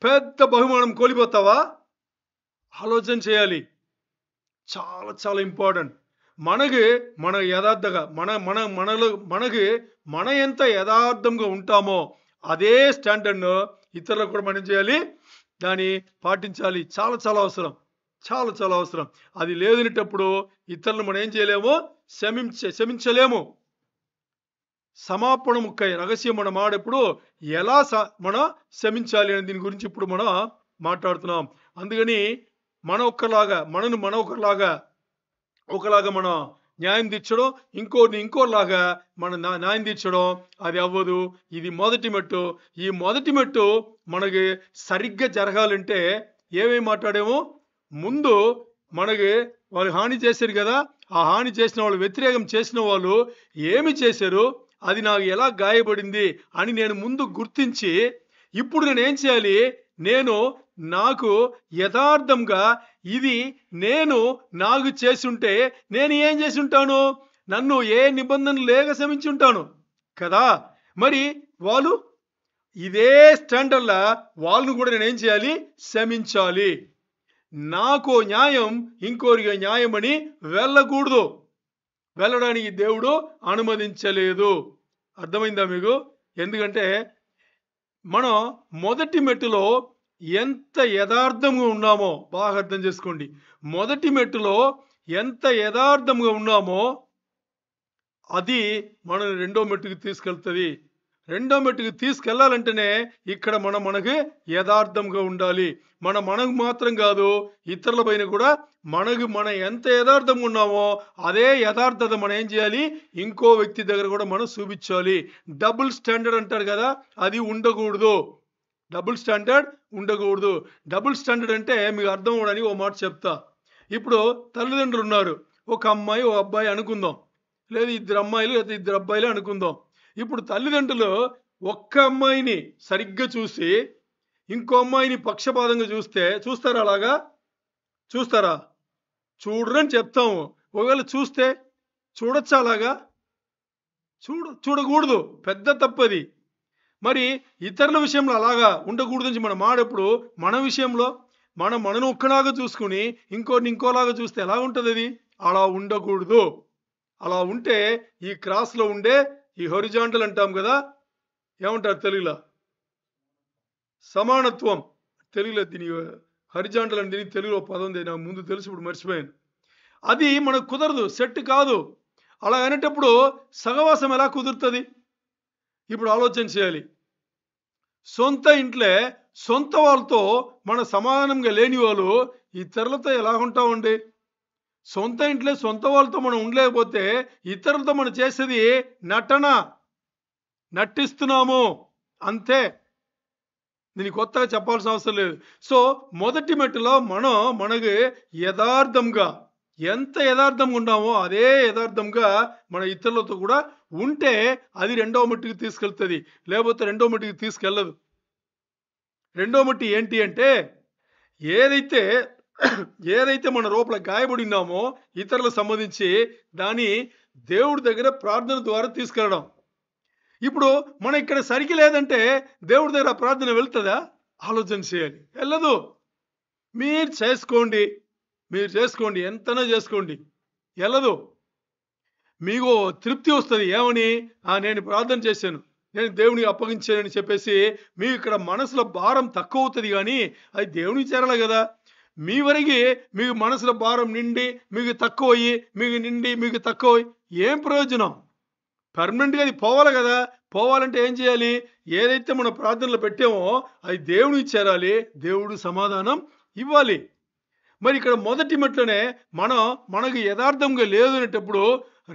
పెద్ద బహుమానం కోల్పోతావా? ఆలోచన చేయాలి. చాలా చాలా ఇంపార్టెంట్. మన యథార్థంగా మన ఎంత యథార్థంగా ఉంటామో అదే స్టాండర్డ్ను ఇతరులకు కూడా మనం చేయాలి, దాన్ని పాటించాలి. చాలా చాలా అవసరం, చాలా చాలా అవసరం. అది లేదనేటప్పుడు ఇతరులను మనం ఏం చేయలేము, క్షమించలేము. సమాపణ ముక్కై రహస్యం మనం ఆడేప్పుడు ఎలా మనం క్షమించాలి అనే దీని గురించి ఇప్పుడు మనం మాట్లాడుతున్నాం. అందుకని మనను ఒకలాగా మనం న్యాయం తీర్చడం, ఇంకోలాగా మన న్యాయం తీర్చడం అది అవ్వదు. ఇది మొదటి మెట్టు. ఈ మొదటి మెట్టు మనకి సరిగ్గా జరగాలంటే ఏమేమి మాట్లాడేమో, ముందు మనకి వాళ్ళు హాని చేశారు కదా, ఆ హాని చేసిన వాళ్ళు, వ్యతిరేకం చేసిన వాళ్ళు ఏమి చేశారు, అది నాకు ఎలా గాయపడింది అని నేను ముందు గుర్తించి ఇప్పుడు నేను ఏం చేయాలి, నాకు యథార్థంగా ఇది నాకు చేసి ఉంటే నేను ఏం చేసి ఉంటాను, నన్ను ఏ నిబంధనలు లేక క్షమించి ఉంటాను కదా. మరి వాళ్ళు ఇదే స్టాండర్డ్లా వాళ్ళను కూడా నేను ఏం చేయాలి, క్షమించాలి. నాకు న్యాయం ఇంకోరికి న్యాయం అని వెళ్ళకూడదు. వెళ్ళడానికి దేవుడు అనుమతించలేదు. అర్థమైందా మీకు? ఎందుకంటే మనం మొదటి మెట్టులో ఎంత యథార్థంగా ఉన్నామో బాగా అర్థం చేసుకోండి. మొదటి మెట్టులో ఎంత యథార్థంగా ఉన్నామో అది మనం రెండో మెట్టుకు తీసుకెళ్తుంది. రెండో మెట్టుకు తీసుకెళ్లాలంటేనే ఇక్కడ మనకు యథార్థంగా ఉండాలి. మనకు మాత్రం కాదు, ఇతరుల పైన కూడా మనం ఎంత యథార్థంగా ఉన్నామో అదే యథార్థత మనం ఏం చేయాలి, ఇంకో వ్యక్తి దగ్గర కూడా మనం చూపించాలి. డబుల్ స్టాండర్డ్ అంటారు కదా, అది ఉండకూడదు. డబుల్ స్టాండర్డ్ ఉండకూడదు. డబుల్ స్టాండర్డ్ అంటే మీకు అర్థం అవడానికి ఓ మాట చెప్తా. ఇప్పుడు తల్లిదండ్రులు ఉన్నారు, ఒక అమ్మాయి ఓ అబ్బాయి అనుకుందాం, లేదు 2 అమ్మాయిలు లేదా 2 అబ్బాయిలు అనుకుందాం. ఇప్పుడు తల్లిదండ్రులు ఒక్క అమ్మాయిని సరిగ్గా చూసి ఇంకో అమ్మాయిని పక్షపాతంగా చూస్తారా? అలాగా చూస్తారా? చూడరని చెప్తాము. ఒకవేళ చూస్తే చూడొచ్చా? అలాగా చూడకూడదు, పెద్ద తప్పది. మరి ఇతరుల విషయంలో అలాగా ఉండకూడదని మనం ఆడప్పుడు మన విషయంలో మనను ఒక్కలాగా చూసుకుని ఇంకోలాగా చూస్తే ఎలా ఉంటుంది? అది అలా ఉండకూడదు. అలా ఉంటే ఈ క్రాస్లో ఉండే ఈ హొరిజాంటల్ అంటాం కదా, ఏమంటారు తెలుగులో? సమానత్వం. తెలుగులో దీని హరిజాంటల్ అంటే తెలుగులో పదం ఉంది, నాకు ముందు తెలుసు, ఇప్పుడు మర్చిపోయాను. అది మనకు కుదరదు, సెట్ కాదు. అలా అనేటప్పుడు సహవాసం ఎలా కుదురుతుంది? ఇప్పుడు ఆలోచన చేయాలి. సొంత ఇంట్లో సొంత వాళ్ళతో మన సమాధానంగా లేని వాళ్ళు ఇతరులతో ఎలా ఉంటామండి? సొంత ఇంట్లో సొంత వాళ్ళతో మనం ఉండలేకపోతే ఇతరులతో మనం చేసేది నటిస్తున్నాము అంతే. దీనికి కొత్తగా చెప్పాల్సిన అవసరం లేదు. సో మొదటి మెట్టులో మనకు యథార్థంగా ఎంత యథార్థంగా ఉన్నామో అదే యథార్థంగా మన ఇతరులతో కూడా ఉంటే అది రెండవ మట్టికి తీసుకెళ్తుంది. లేకపోతే రెండో మట్టికి తీసుకెళ్ళదు. రెండో మట్టి ఏంటి అంటే ఏదైతే ఏదైతే మన లోపల గాయపడి ఉన్నామో ఇతరులకు సంబంధించి దాన్ని దేవుడి దగ్గర ప్రార్థన ద్వారా తీసుకెళ్ళడం. ఇప్పుడు మన ఇక్కడ సరికి లేదంటే దేవుడి దగ్గర ఆ ప్రార్థన వెళ్తుందా? ఆలోచన చేయాలి. వెళ్ళదు. మీరు చేసుకోండి. మీరు చేసుకోండి. ఎంతైనా చేసుకోండి. వెళ్ళదు. మీకు తృప్తి వస్తది. ఏమని? నేను ప్రార్థన చేశాను. నేను దేవునికి అప్పగించానని చెప్పేసి మీకు ఇక్కడ మనసులో భారం తక్కువవుతది గానీ, అది దేవునికి చేరాలి గదా! మీ వరకి మీకు మనసులో భారం నిండి, మీకు తక్కువయ్యి, మీకు నిండి, మీకు తక్కువయ్యి ఏం ప్రయోజనం? పర్మనెంట్‌గా అది పోవాలి గదా! పోవాలంటే ఏం చేయాలి? ఏదైతే మనం ప్రార్థనలో పెట్టామో అది దేవునికి చేరాలి. దేవుడు సమాధానం ఇవ్వాలి. మరి ఇక్కడ మొదటి మెట్టులోనే మనకు యథార్థంగా లేదు అనేటప్పుడు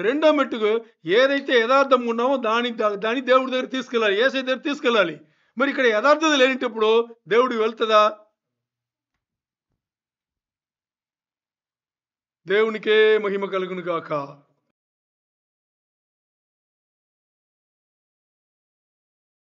రెండో మెట్టుకు ఏదైతే యథార్థంగా ఉన్నామో దాన్ని దేవుడి దగ్గర తీసుకెళ్ళాలి. యేసయ్య దగ్గర తీసుకెళ్ళాలి. మరి ఇక్కడ యథార్థత లేనిటప్పుడు దేవుడికి వెళ్తదా? దేవునికే మహిమ కలుగును గాక.